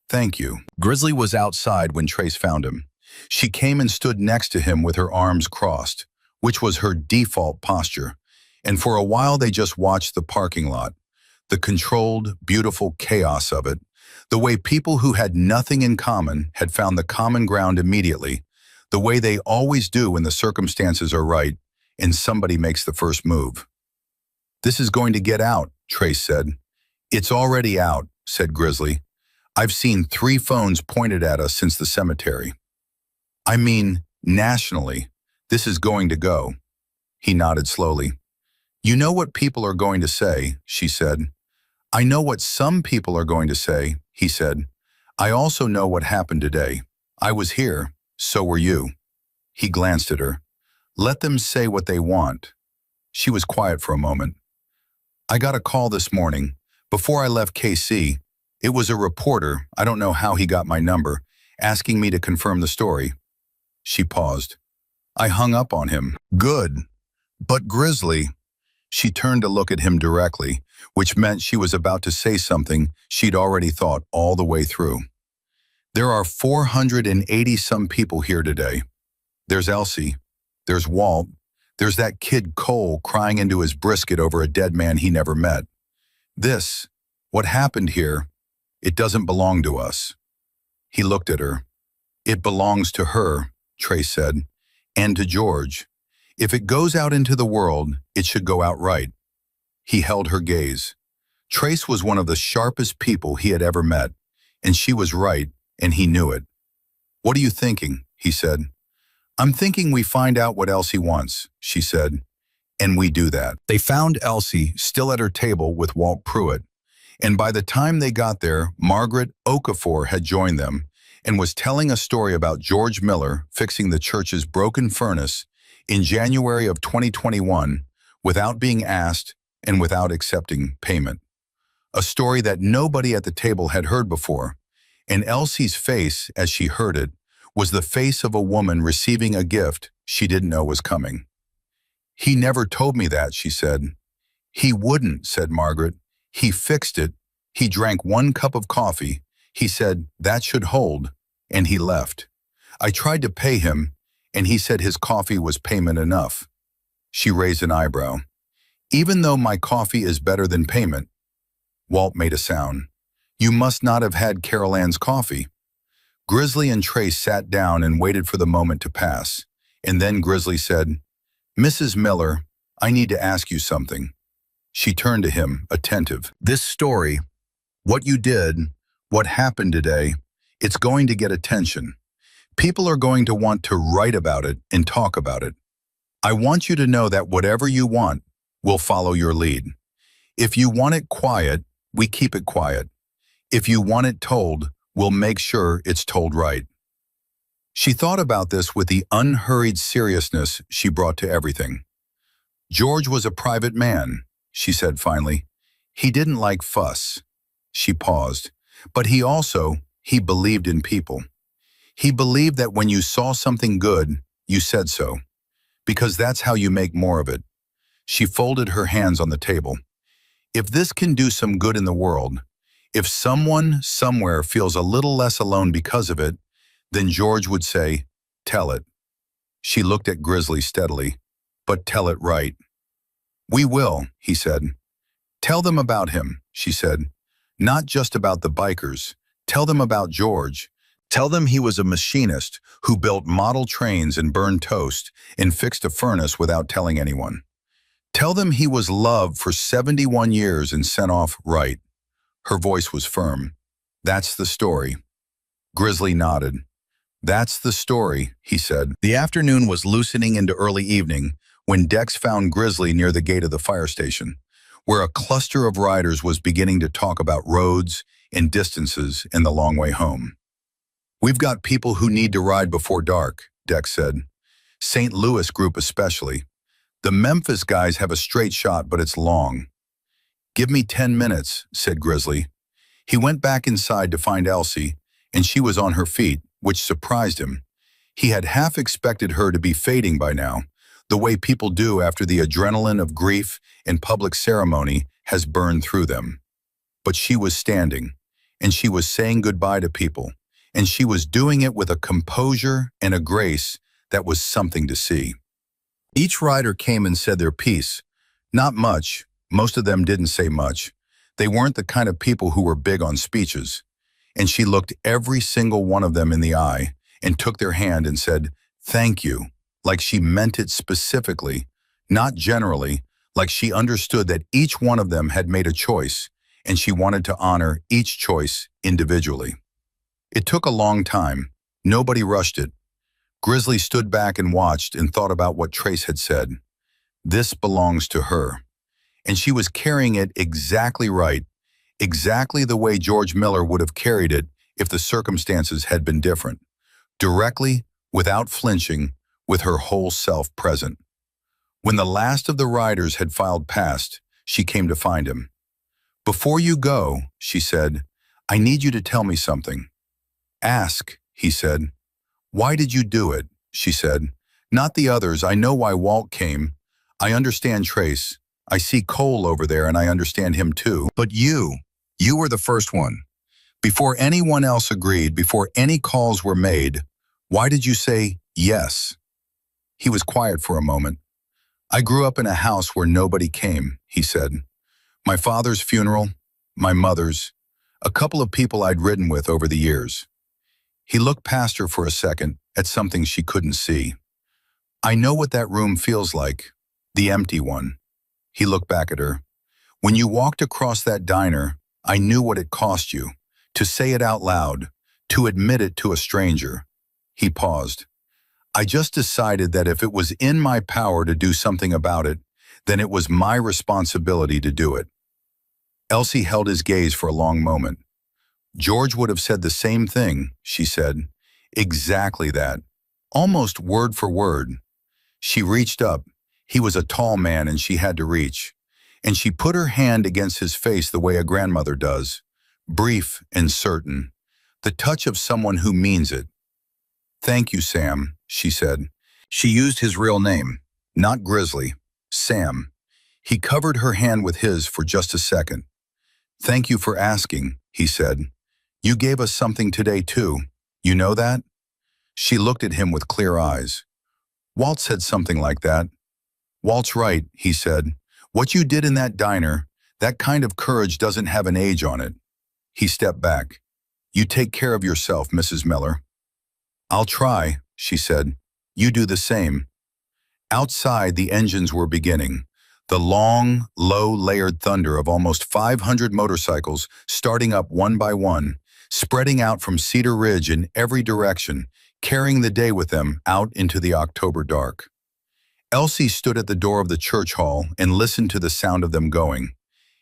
"Thank you." Grizzly was outside when Trace found him. She came and stood next to him with her arms crossed, which was her default posture, And for a while they just watched the parking lot, the controlled, beautiful chaos of it, the way people who had nothing in common had found the common ground immediately, the way they always do when the circumstances are right and somebody makes the first move. "This is going to get out," Trace said. "It's already out," said Grizzly. "I've seen 3 phones pointed at us since the cemetery." "I mean, nationally, this is going to go." He nodded slowly. "You know what people are going to say," she said. "I know what some people are going to say," he said. "I also know what happened today. I was here, so were you." He glanced at her. "Let them say what they want." She was quiet for a moment. "I got a call this morning, before I left KC. It was a reporter, I don't know how he got my number, asking me to confirm the story." She paused. "I hung up on him." "Good. But Grizzly," she turned to look at him directly, which meant she was about to say something she'd already thought all the way through. "There are 480-some people here today. There's Elsie. There's Walt. There's that kid Cole crying into his brisket over a dead man he never met. This, what happened here, it doesn't belong to us." He looked at her. "It belongs to her," Trace said, "and to George. If it goes out into the world, it should go out right." He held her gaze. Trace was one of the sharpest people he had ever met, and she was right, and he knew it. "What are you thinking?" he said. "I'm thinking we find out what Elsie wants," she said, "and we do that." They found Elsie still at her table with Walt Pruitt, and by the time they got there, Margaret Okafor had joined them and was telling a story about George Miller fixing the church's broken furnace in January of 2021 without being asked and without accepting payment. A story that nobody at the table had heard before, and Elsie's face as she heard it was the face of a woman receiving a gift she didn't know was coming. "He never told me that," she said. "He wouldn't," said Margaret. "He fixed it. He drank 1 cup of coffee. He said, 'That should hold,' and he left. I tried to pay him, and he said his coffee was payment enough." She raised an eyebrow. "Even though my coffee is better than payment." Walt made a sound. "You must not have had Carol Ann's coffee." Grizzly and Trace sat down and waited for the moment to pass, and then Grizzly said, "Mrs. Miller, I need to ask you something." She turned to him, attentive. "This story, what you did, what happened today, it's going to get attention. People are going to want to write about it and talk about it. I want you to know that whatever you want, we'll follow your lead. If you want it quiet, we keep it quiet. If you want it told, we'll make sure it's told right." She thought about this with the unhurried seriousness she brought to everything. "George was a private man," she said finally. "He didn't like fuss." She paused. "But he believed in people. He believed that when you saw something good, you said so. Because that's how you make more of it." She folded her hands on the table. "If this can do some good in the world, if someone somewhere feels a little less alone because of it, then George would say, 'Tell it.'" She looked at Grizzly steadily. "But tell it right." "We will," he said. "Tell them about him," she said. "Not just about the bikers. Tell them about George. Tell them he was a machinist who built model trains and burned toast and fixed a furnace without telling anyone. Tell them he was loved for 71 years and sent off right." Her voice was firm. "That's the story." Grizzly nodded. "That's the story," he said. The afternoon was loosening into early evening when Dex found Grizzly near the gate of the fire station, where a cluster of riders was beginning to talk about roads and distances and the long way home. "We've got people who need to ride before dark," Dex said. "St. Louis group especially. The Memphis guys have a straight shot, but it's long." "Give me 10 minutes," said Grizzly. He went back inside to find Elsie, and she was on her feet, which surprised him. He had half expected her to be fading by now, the way people do after the adrenaline of grief and public ceremony has burned through them. But she was standing, and she was saying goodbye to people, and she was doing it with a composure and a grace that was something to see. Each rider came and said their piece, Not much. Most of them didn't say much. They weren't the kind of people who were big on speeches. And she looked every single one of them in the eye and took their hand and said, "Thank you," like she meant it specifically, not generally, like she understood that each one of them had made a choice and she wanted to honor each choice individually. It took a long time. Nobody rushed it. Grizzly stood back and watched and thought about what Trace had said. This belongs to her. And she was carrying it exactly right, exactly the way George Miller would have carried it if the circumstances had been different. Directly, without flinching, with her whole self present. When the last of the riders had filed past, she came to find him. "Before you go," she said, "I need you to tell me something." "Ask," he said. "Why did you do it?" she said. "Not the others. I know why Walt came. I understand Trace. I see Cole over there and I understand him too. But you were the first one. Before anyone else agreed, before any calls were made, why did you say yes?" He was quiet for a moment. "I grew up in a house where nobody came," he said. "My father's funeral, my mother's, a couple of people I'd ridden with over the years." He looked past her for a second at something she couldn't see. "I know what that room feels like, the empty one." He looked back at her. "When you walked across that diner, I knew what it cost you, to say it out loud, to admit it to a stranger." He paused. "I just decided that if it was in my power to do something about it, then it was my responsibility to do it." Elsie held his gaze for a long moment. "George would have said the same thing," she said. "Exactly that. Almost word for word." She reached up. He was a tall man and she had to reach. And she put her hand against his face the way a grandmother does. Brief and certain. The touch of someone who means it. "Thank you, Sam," she said. She used his real name, not Grizzly. Sam. He covered her hand with his for just a second. "Thank you for asking," he said. "You gave us something today too. You know that?" She looked at him with clear eyes. "Walt said something like that." "Walt's right," he said. "What you did in that diner, that kind of courage doesn't have an age on it." He stepped back. "You take care of yourself, Mrs. Miller." "I'll try," she said. "You do the same." Outside, the engines were beginning. The long, low-layered thunder of almost 500 motorcycles starting up one by one, spreading out from Cedar Ridge in every direction, carrying the day with them out into the October dark. Elsie stood at the door of the church hall and listened to the sound of them going,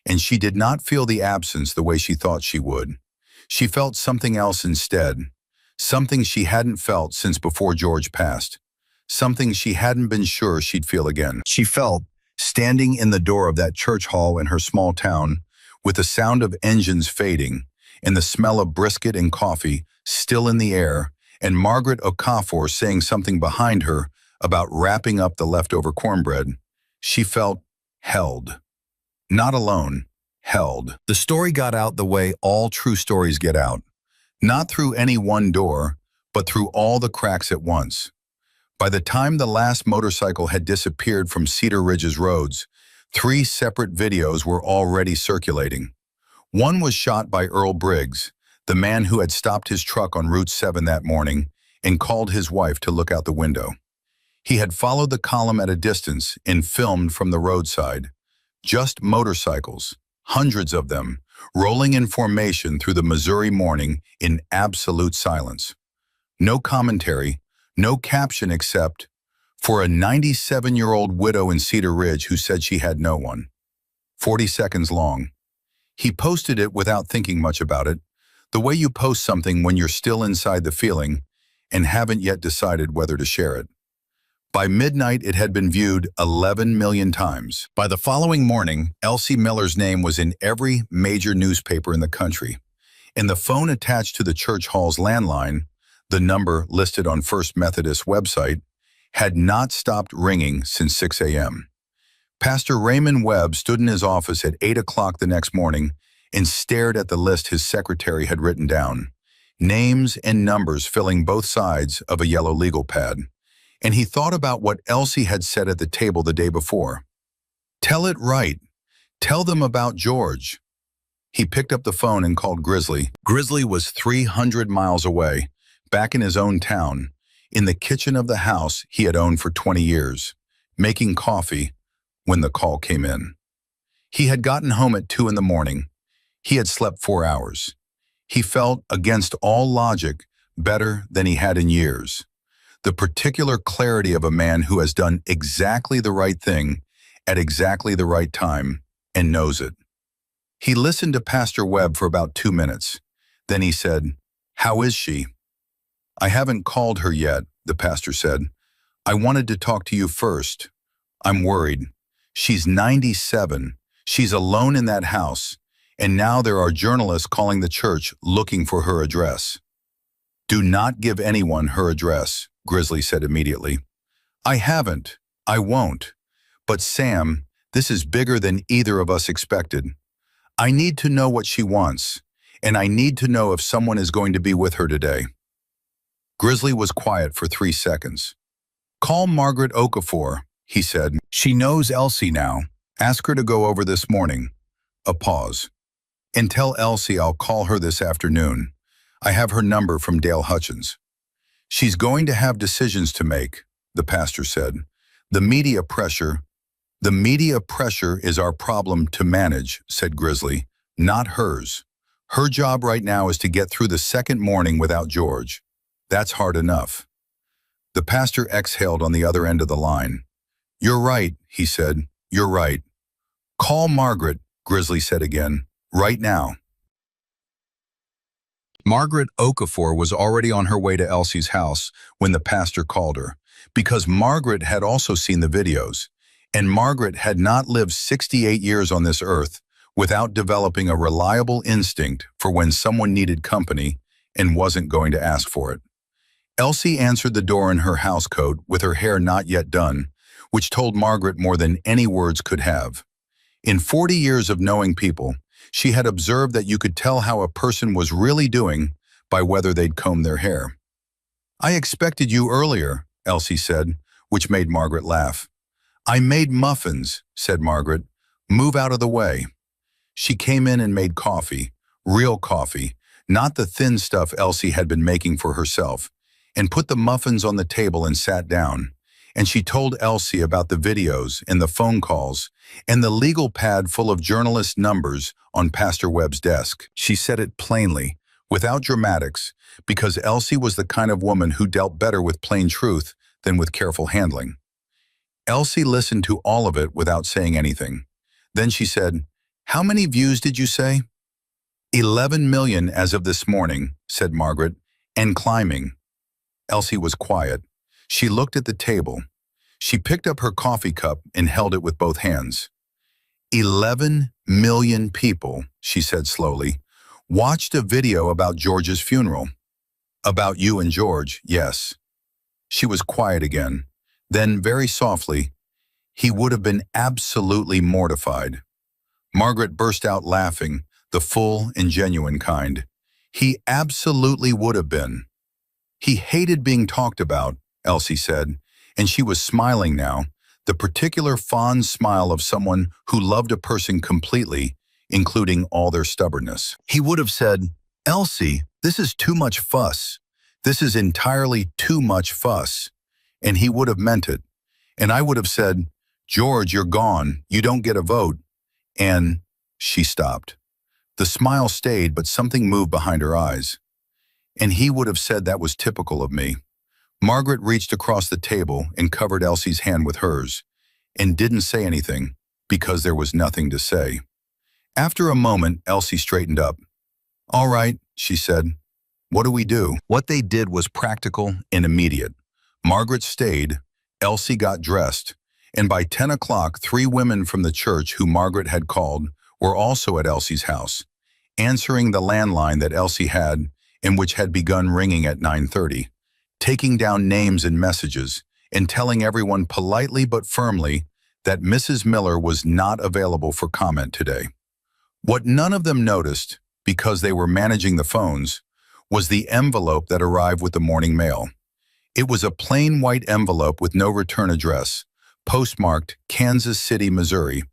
and she did not feel the absence the way she thought she would. She felt something else instead, something she hadn't felt since before George passed, something she hadn't been sure she'd feel again. She felt, standing in the door of that church hall in her small town, with the sound of engines fading, and the smell of brisket and coffee still in the air, and Margaret Okafor saying something behind her about wrapping up the leftover cornbread, she felt held. Not alone, held. The story got out the way all true stories get out. Not through any one door, but through all the cracks at once. By the time the last motorcycle had disappeared from Cedar Ridge's roads, 3 separate videos were already circulating. One was shot by Earl Briggs, the man who had stopped his truck on Route 7 that morning and called his wife to look out the window. He had followed the column at a distance and filmed from the roadside. Just motorcycles, hundreds of them, rolling in formation through the Missouri morning in absolute silence. No commentary, no caption except, "For a 97-year-old widow in Cedar Ridge who said she had no one." 40 seconds long. He posted it without thinking much about it, the way you post something when you're still inside the feeling and haven't yet decided whether to share it. By midnight, it had been viewed 11 million times. By the following morning, Elsie Miller's name was in every major newspaper in the country. And the phone attached to the church hall's landline, the number listed on First Methodist website, had not stopped ringing since 6 a.m. Pastor Raymond Webb stood in his office at 8 o'clock the next morning and stared at the list his secretary had written down, names and numbers filling both sides of a yellow legal pad. And he thought about what Elsie had said at the table the day before. Tell it right. Tell them about George. He picked up the phone and called Grizzly. Grizzly was 300 miles away, back in his own town, in the kitchen of the house he had owned for 20 years, making coffee when the call came in. He had gotten home at 2 in the morning. He had slept 4 hours. He felt, against all logic, better than he had in years. The particular clarity of a man who has done exactly the right thing at exactly the right time and knows it. He listened to Pastor Webb for about 2 minutes. Then he said, "How is she?" "I haven't called her yet," the pastor said. "I wanted to talk to you first. I'm worried. She's 97. She's alone in that house. And now there are journalists calling the church looking for her address." "Do not give anyone her address," Grizzly said immediately. "I haven't. I won't. But Sam, this is bigger than either of us expected. I need to know what she wants, and I need to know if someone is going to be with her today." Grizzly was quiet for 3 seconds. "Call Margaret Okafor," he said. "She knows Elsie now. Ask her to go over this morning." A pause. "And tell Elsie I'll call her this afternoon. I have her number from Dale Hutchins." "She's going to have decisions to make," the pastor said. The media pressure is our problem to manage," said Grizzly, "not hers. Her job right now is to get through the second morning without George. That's hard enough." The pastor exhaled on the other end of the line. "You're right," he said. "You're right. Call Margaret," Grizzly said again, "right now." Margaret Okafor was already on her way to Elsie's house when the pastor called her, because Margaret had also seen the videos, and Margaret had not lived 68 years on this earth without developing a reliable instinct for when someone needed company and wasn't going to ask for it. Elsie answered the door in her housecoat with her hair not yet done, which told Margaret more than any words could have. In 40 years of knowing people, she had observed that you could tell how a person was really doing by whether they'd combed their hair. "I expected you earlier," Elsie said, which made Margaret laugh. "I made muffins," said Margaret. "Move out of the way." She came in and made coffee, real coffee, not the thin stuff Elsie had been making for herself, and put the muffins on the table and sat down. And she told Elsie about the videos and the phone calls and the legal pad full of journalist numbers on Pastor Webb's desk. She said it plainly, without dramatics, because Elsie was the kind of woman who dealt better with plain truth than with careful handling. Elsie listened to all of it without saying anything. Then she said, "How many views did you say?" 11 million as of this morning, said Margaret, and climbing. Elsie was quiet. She looked at the table. She picked up her coffee cup and held it with both hands. 11 million people, she said slowly, watched a video about George's funeral. About you and George, yes. She was quiet again. Then, very softly, "He would have been absolutely mortified." Margaret burst out laughing, the full and genuine kind. "He absolutely would have been." "He hated being talked about," Elsie said, and she was smiling now, the particular fond smile of someone who loved a person completely, including all their stubbornness. "He would have said, 'Elsie, this is too much fuss. This is entirely too much fuss.' And he would have meant it. And I would have said, 'George, you're gone. You don't get a vote.' And..." She stopped. The smile stayed, but something moved behind her eyes. "And he would have said that was typical of me." Margaret reached across the table and covered Elsie's hand with hers, and didn't say anything, because there was nothing to say. After a moment, Elsie straightened up. "All right," she said. "What do we do?" What they did was practical and immediate. Margaret stayed, Elsie got dressed, and by 10 o'clock, 3 women from the church who Margaret had called were also at Elsie's house, answering the landline that Elsie had and which had begun ringing at 9:30. Taking down names and messages, and telling everyone politely but firmly that Mrs. Miller was not available for comment today. What none of them noticed, because they were managing the phones, was the envelope that arrived with the morning mail. It was a plain white envelope with no return address, postmarked Kansas City, Missouri,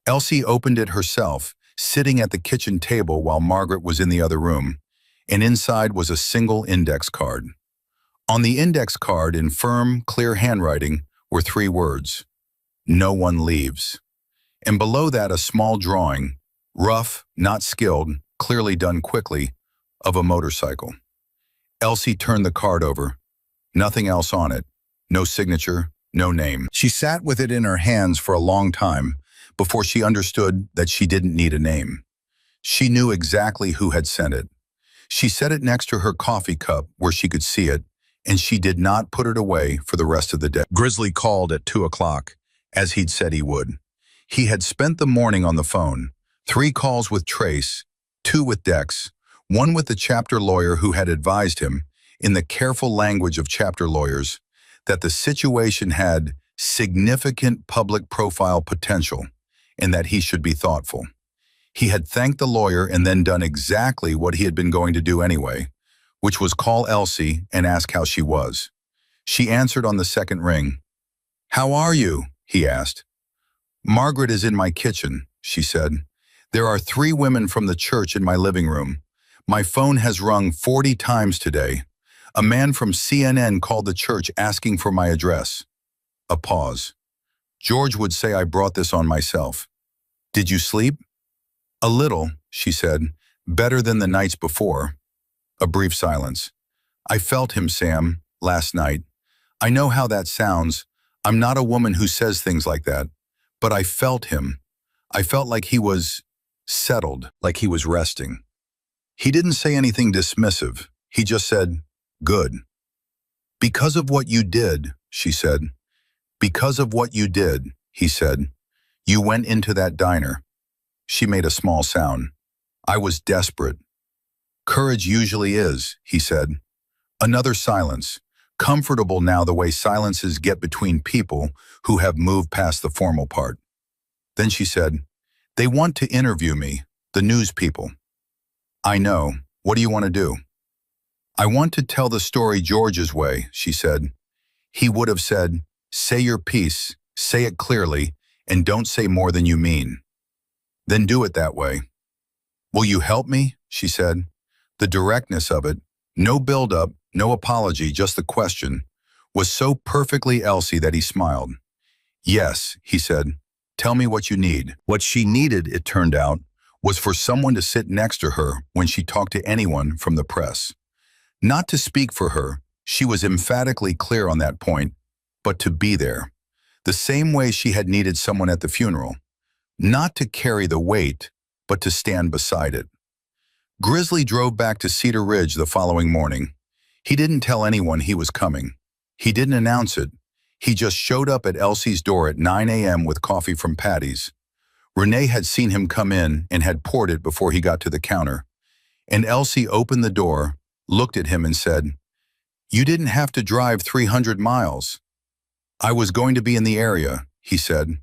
Elsie opened it herself, sitting at the kitchen table while Margaret was in the other room, and inside was a single index card. On the index card, in firm, clear handwriting, were 3 words: "No one leaves." And below that a small drawing, rough, not skilled, clearly done quickly, of a motorcycle. Elsie turned the card over. Nothing else on it. No signature, no name. She sat with it in her hands for a long time before she understood that she didn't need a name. She knew exactly who had sent it. She set it next to her coffee cup where she could see it, and she did not put it away for the rest of the day. Grizzly called at 2 o'clock, as he'd said he would. He had spent the morning on the phone, 3 calls with Trace, 2 with Dex, 1 with the chapter lawyer who had advised him, in the careful language of chapter lawyers, that the situation had significant public profile potential and that he should be thoughtful. He had thanked the lawyer and then done exactly what he had been going to do anyway, which was call Elsie and ask how she was. She answered on the second ring. "How are you?" he asked. "Margaret is in my kitchen," she said. "There are 3 women from the church in my living room. My phone has rung 40 times today. A man from CNN called the church asking for my address." A pause. "George would say I brought this on myself. Did you sleep?" "A little," she said. "Better than the nights before." A brief silence. "I felt him, Sam, last night. I know how that sounds. I'm not a woman who says things like that. But I felt him. I felt like he was settled, like he was resting." He didn't say anything dismissive. He just said, "Good." "Because of what you did," she said. "Because of what you did," he said. "You went into that diner." She made a small sound. "I was desperate." "Courage usually is," he said. Another silence, comfortable now the way silences get between people who have moved past the formal part. Then she said, "They want to interview me, the news people." "I know. What do you want to do?" "I want to tell the story George's way," she said. He would have said, "Say your piece, say it clearly, and don't say more than you mean." "Then do it that way." "Will you help me?" she said. The directness of it, no build-up, no apology, just the question, was so perfectly Elsie that he smiled. "Yes," he said. "Tell me what you need." What she needed, it turned out, was for someone to sit next to her when she talked to anyone from the press. Not to speak for her, she was emphatically clear on that point, but to be there, the same way she had needed someone at the funeral. Not to carry the weight, but to stand beside it. Grizzly drove back to Cedar Ridge the following morning. He didn't tell anyone he was coming. He didn't announce it. He just showed up at Elsie's door at 9 a.m. with coffee from Patty's. Renee had seen him come in and had poured it before he got to the counter. And Elsie opened the door, looked at him and said, "You didn't have to drive 300 miles. "I was going to be in the area," he said.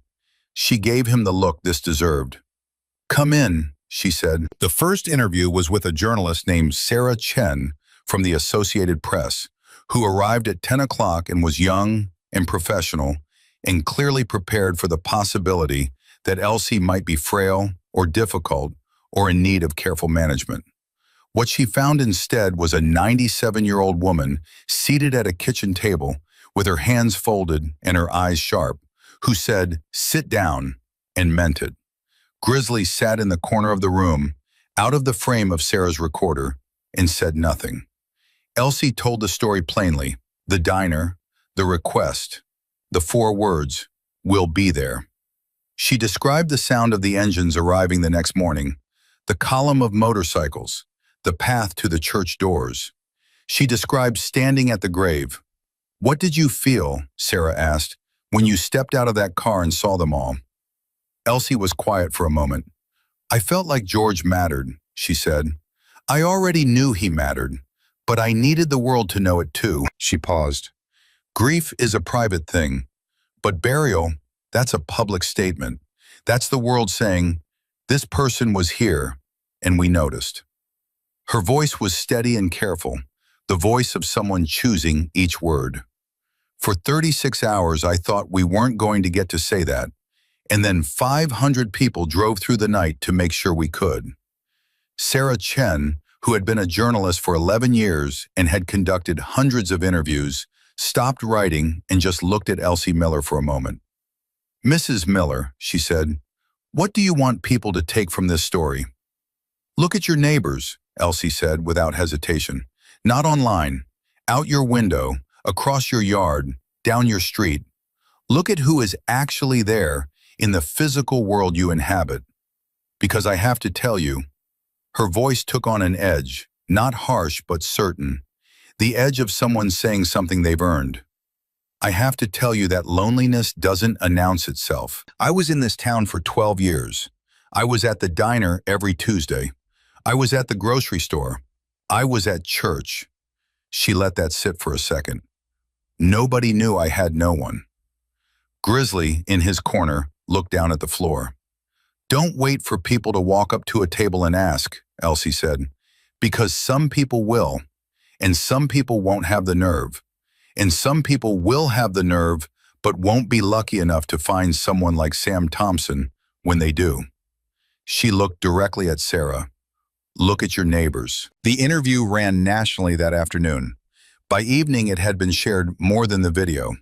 She gave him the look this deserved. "Come in," she said. The first interview was with a journalist named Sarah Chen from the Associated Press, who arrived at 10 o'clock and was young and professional and clearly prepared for the possibility that Elsie might be frail or difficult or in need of careful management. What she found instead was a 97-year-old woman seated at a kitchen table with her hands folded and her eyes sharp, who said, "Sit down," and meant it. Grizzly sat in the corner of the room, out of the frame of Sarah's recorder, and said nothing. Elsie told the story plainly, the diner, the request, the 4 words, "We'll be there." She described the sound of the engines arriving the next morning, the column of motorcycles, the path to the church doors. She described standing at the grave. "What did you feel," Sarah asked, "when you stepped out of that car and saw them all?" Elsie was quiet for a moment. "I felt like George mattered," she said. "I already knew he mattered, but I needed the world to know it too." She paused. "Grief is a private thing, but burial, that's a public statement. That's the world saying, this person was here, and we noticed." Her voice was steady and careful, the voice of someone choosing each word. "For 36 hours I thought we weren't going to get to say that, And then 500 people drove through the night to make sure we could. Sarah Chen, who had been a journalist for 11 years and had conducted hundreds of interviews, stopped writing and just looked at Elsie Miller for a moment. "Mrs. Miller," she said, "what do you want people to take from this story?" "Look at your neighbors," Elsie said without hesitation. "Not online. Out your window, across your yard, down your street. Look at who is actually there in the physical world you inhabit. Because I have to tell you," her voice took on an edge, not harsh but certain, the edge of someone saying something they've earned. "I have to tell you that loneliness doesn't announce itself. I was in this town for 12 years. I was at the diner every Tuesday. I was at the grocery store. I was at church." She let that sit for a second. "Nobody knew I had no one." Grizzly, in his corner, looked down at the floor. "Don't wait for people to walk up to a table and ask," Elsie said, "because some people will, and some people won't have the nerve, and some people will have the nerve but won't be lucky enough to find someone like Sam Thompson when they do." She looked directly at Sarah. "Look at your neighbors." The interview ran nationally that afternoon. By evening, it had been shared more than the video.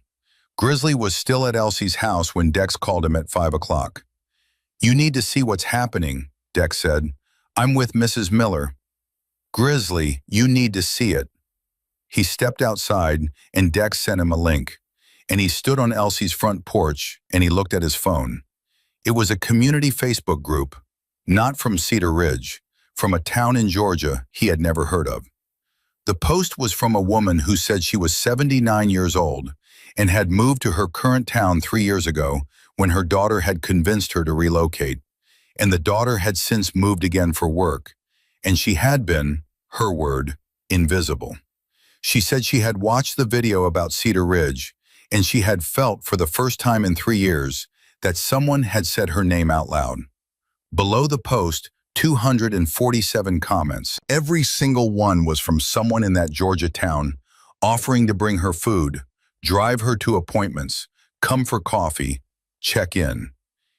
Grizzly was still at Elsie's house when Dex called him at 5 o'clock. "You need to see what's happening," Dex said. "I'm with Mrs. Miller." "Grizzly, you need to see it." He stepped outside and Dex sent him a link, and he stood on Elsie's front porch and he looked at his phone. It was a community Facebook group, not from Cedar Ridge, from a town in Georgia he had never heard of. The post was from a woman who said she was 79 years old and had moved to her current town 3 years ago when her daughter had convinced her to relocate, and the daughter had since moved again for work, and she had been, her word, invisible. She said she had watched the video about Cedar Ridge, and she had felt for the first time in 3 years that someone had said her name out loud. Below the post, 247 comments. Every single one was from someone in that Georgia town, offering to bring her food, drive her to appointments, come for coffee, check in.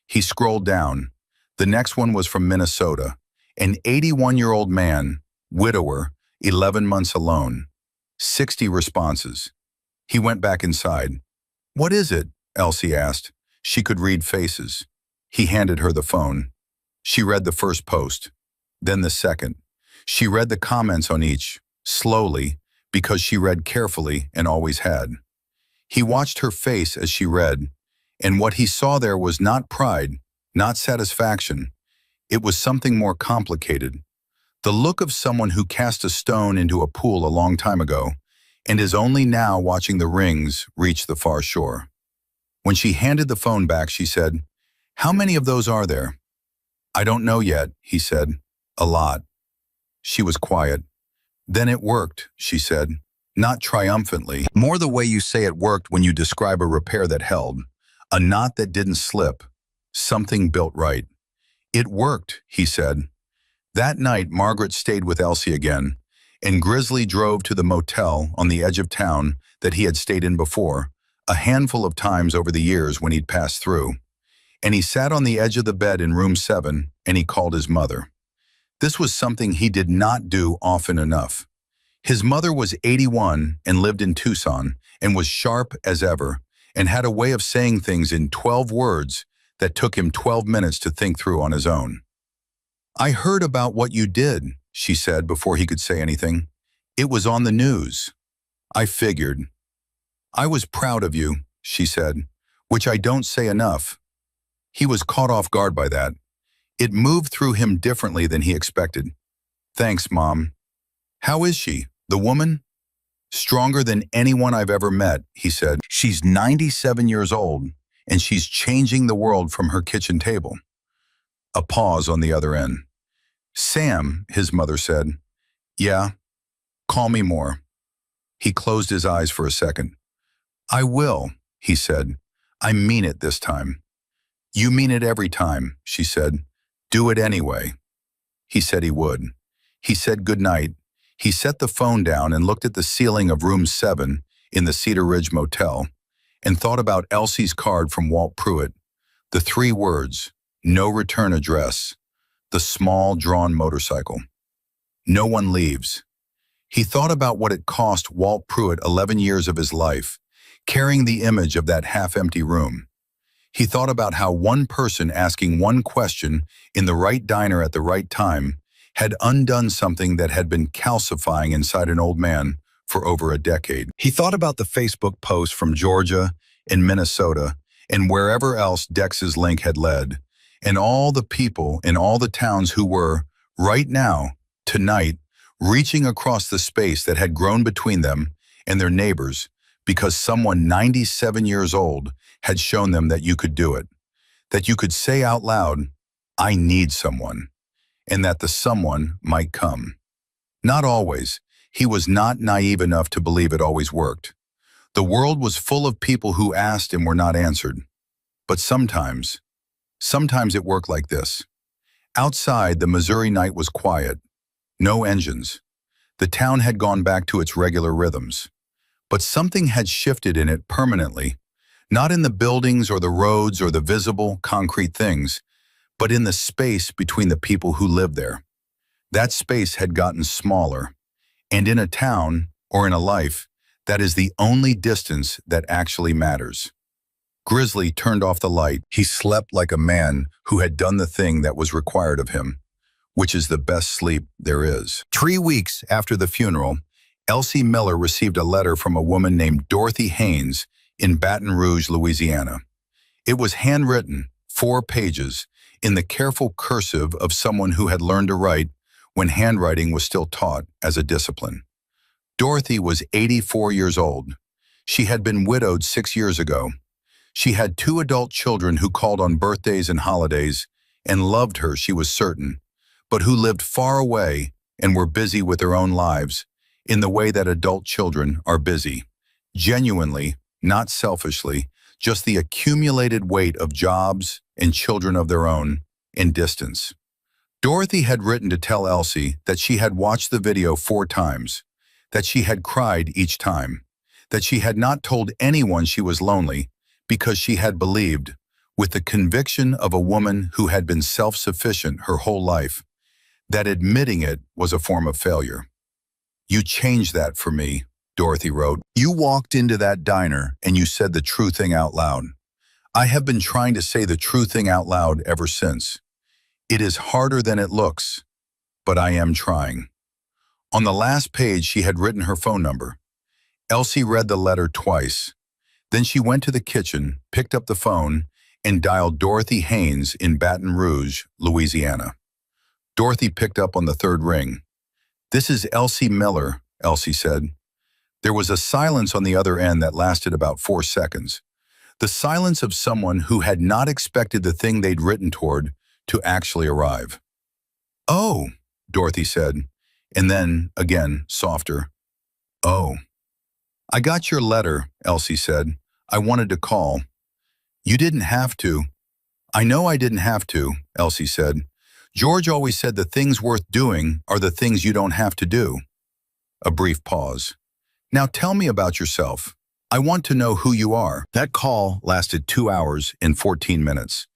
He scrolled down. The next one was from Minnesota, an 81-year-old man, widower, 11 months alone. 60 responses. He went back inside. "What is it?" Elsie asked. She could read faces. He handed her the phone. She read the first post, then the second. She read the comments on each, slowly, because she read carefully and always had. He watched her face as she read, and what he saw there was not pride, not satisfaction. It was something more complicated. The look of someone who cast a stone into a pool a long time ago and is only now watching the rings reach the far shore. When she handed the phone back, she said, "How many of those are there?" "I don't know yet," he said. "A lot." She was quiet. "Then it worked," she said, not triumphantly, more the way you say it worked when you describe a repair that held, a knot that didn't slip, something built right. "It worked," he said. That night, Margaret stayed with Elsie again, and Grizzly drove to the motel on the edge of town that he had stayed in before, a handful of times over the years when he'd passed through. And he sat on the edge of the bed in room 7 and he called his mother. This was something he did not do often enough. His mother was 81 and lived in Tucson and was sharp as ever and had a way of saying things in 12 words that took him 12 minutes to think through on his own. "I heard about what you did," she said before he could say anything. "It was on the news." "I figured." "I was proud of you," she said, "which I don't say enough." He was caught off guard by that. It moved through him differently than he expected. "Thanks, Mom." "How is she, the woman?" "Stronger than anyone I've ever met," he said. "She's 97 years old, and she's changing the world from her kitchen table." A pause on the other end. "Sam," his mother said. "Yeah, call me more." He closed his eyes for a second. "I will," he said. "I mean it this time." "You mean it every time," she said. "Do it anyway." He said he would. He said goodnight. He set the phone down and looked at the ceiling of room 7 in the Cedar Ridge Motel and thought about Elsie's card from Walt Pruitt, The 3 words, no return address, the small drawn motorcycle. No one leaves. He thought about what it cost Walt Pruitt 11 years of his life, carrying the image of that half-empty room. He thought about how one person asking one question in the right diner at the right time had undone something that had been calcifying inside an old man for over a decade. He thought about the Facebook posts from Georgia and Minnesota and wherever else Dex's link had led, and all the people in all the towns who were, right now, tonight, reaching across the space that had grown between them and their neighbors because someone 97 years old had shown them that you could do it, that you could say out loud, "I need someone," and that the someone might come. Not always. He was not naive enough to believe it always worked. The world was full of people who asked and were not answered. But sometimes it worked like this. Outside, the Missouri night was quiet. No engines. The town had gone back to its regular rhythms. But something had shifted in it permanently, not in the buildings or the roads or the visible, concrete things, but in the space between the people who lived there. That space had gotten smaller, and in a town, or in a life, that is the only distance that actually matters. Grizzly turned off the light. He slept like a man who had done the thing that was required of him, which is the best sleep there is. 3 weeks after the funeral, Elsie Miller received a letter from a woman named Dorothy Haynes in Baton Rouge, Louisiana. It was handwritten, 4 pages, in the careful cursive of someone who had learned to write when handwriting was still taught as a discipline. Dorothy was 84 years old. She had been widowed 6 years ago. She had 2 adult children who called on birthdays and holidays and loved her, she was certain, but who lived far away and were busy with their own lives in the way that adult children are busy. Genuinely, not selfishly, just the accumulated weight of jobs and children of their own and distance. Dorothy had written to tell Elsie that she had watched the video 4 times, that she had cried each time, that she had not told anyone she was lonely because she had believed, with the conviction of a woman who had been self-sufficient her whole life, that admitting it was a form of failure. "You changed that for me," Dorothy wrote. "You walked into that diner and you said the true thing out loud. I have been trying to say the true thing out loud ever since. It is harder than it looks, but I am trying." On the last page, she had written her phone number. Elsie read the letter twice. Then she went to the kitchen, picked up the phone, and dialed Dorothy Haynes in Baton Rouge, Louisiana. Dorothy picked up on the 3rd ring. "This is Elsie Miller," Elsie said. There was a silence on the other end that lasted about 4 seconds. The silence of someone who had not expected the thing they'd written toward to actually arrive. "Oh," Dorothy said, and then, again, softer, "Oh." "I got your letter," Elsie said. "I wanted to call." "You didn't have to." "I know I didn't have to," Elsie said. "George always said the things worth doing are the things you don't have to do." A brief pause. "Now tell me about yourself. I want to know who you are." That call lasted 2 hours and 14 minutes.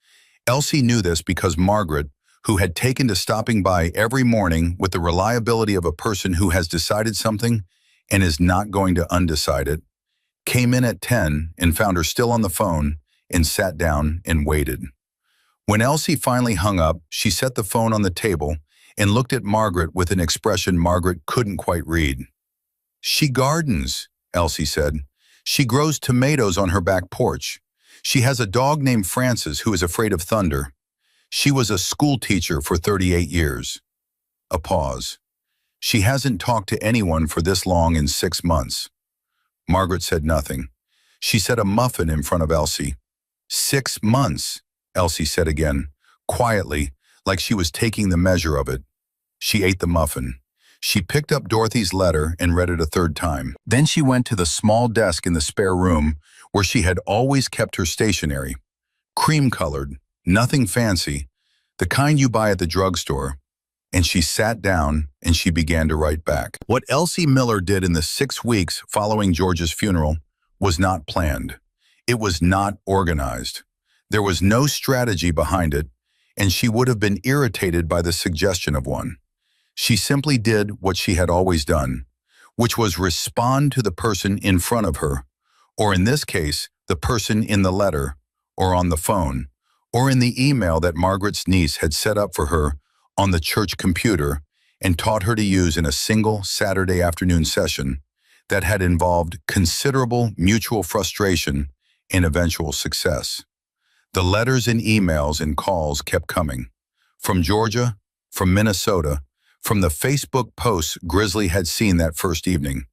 Elsie knew this because Margaret, who had taken to stopping by every morning with the reliability of a person who has decided something and is not going to undecide it, came in at 10 and found her still on the phone and sat down and waited. When Elsie finally hung up, she set the phone on the table and looked at Margaret with an expression Margaret couldn't quite read. "She gardens," Elsie said. "She grows tomatoes on her back porch. She has a dog named Francis who is afraid of thunder. She was a school teacher for 38 years. A pause. "She hasn't talked to anyone for this long in 6 months. Margaret said nothing. She set a muffin in front of Elsie. "6 months," Elsie said again, quietly, like she was taking the measure of it. She ate the muffin. She picked up Dorothy's letter and read it a 3rd time. Then she went to the small desk in the spare room where she had always kept her stationery. Cream-colored, nothing fancy, the kind you buy at the drugstore. And she sat down and she began to write back. What Elsie Miller did in the 6 weeks following George's funeral was not planned. It was not organized. There was no strategy behind it, and she would have been irritated by the suggestion of one. She simply did what she had always done, which was respond to the person in front of her, or in this case, the person in the letter, or on the phone, or in the email that Margaret's niece had set up for her on the church computer and taught her to use in a single Saturday afternoon session that had involved considerable mutual frustration and eventual success. The letters and emails and calls kept coming. From Georgia, from Minnesota, from the Facebook posts Grizzly had seen that first evening,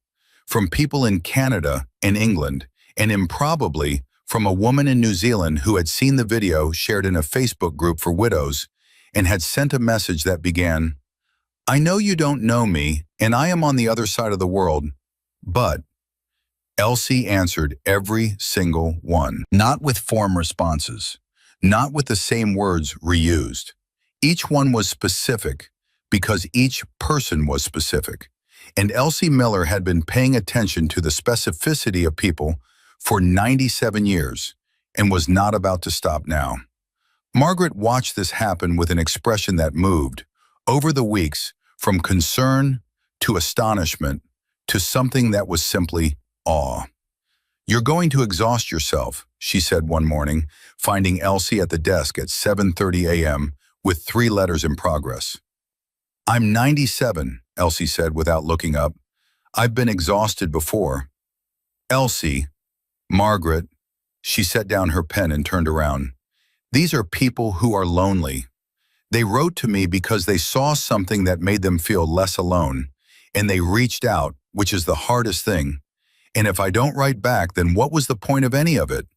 from people in Canada and England, and improbably from a woman in New Zealand who had seen the video shared in a Facebook group for widows and had sent a message that began, "I know you don't know me, and I am on the other side of the world, but..." Elsie answered every single one, not with form responses, not with the same words reused. Each one was specific because each person was specific, and Elsie Miller had been paying attention to the specificity of people for 97 years and was not about to stop now. Margaret watched this happen with an expression that moved, over the weeks, from concern to astonishment to something that was simply awe. "You're going to exhaust yourself," she said one morning, finding Elsie at the desk at 7:30 a.m. with 3 letters in progress. "I'm 97, Elsie said without looking up. "I've been exhausted before." "Elsie, Margaret," she set down her pen and turned around. "These are people who are lonely. They wrote to me because they saw something that made them feel less alone, and they reached out, which is the hardest thing. And if I don't write back, then what was the point of any of it?"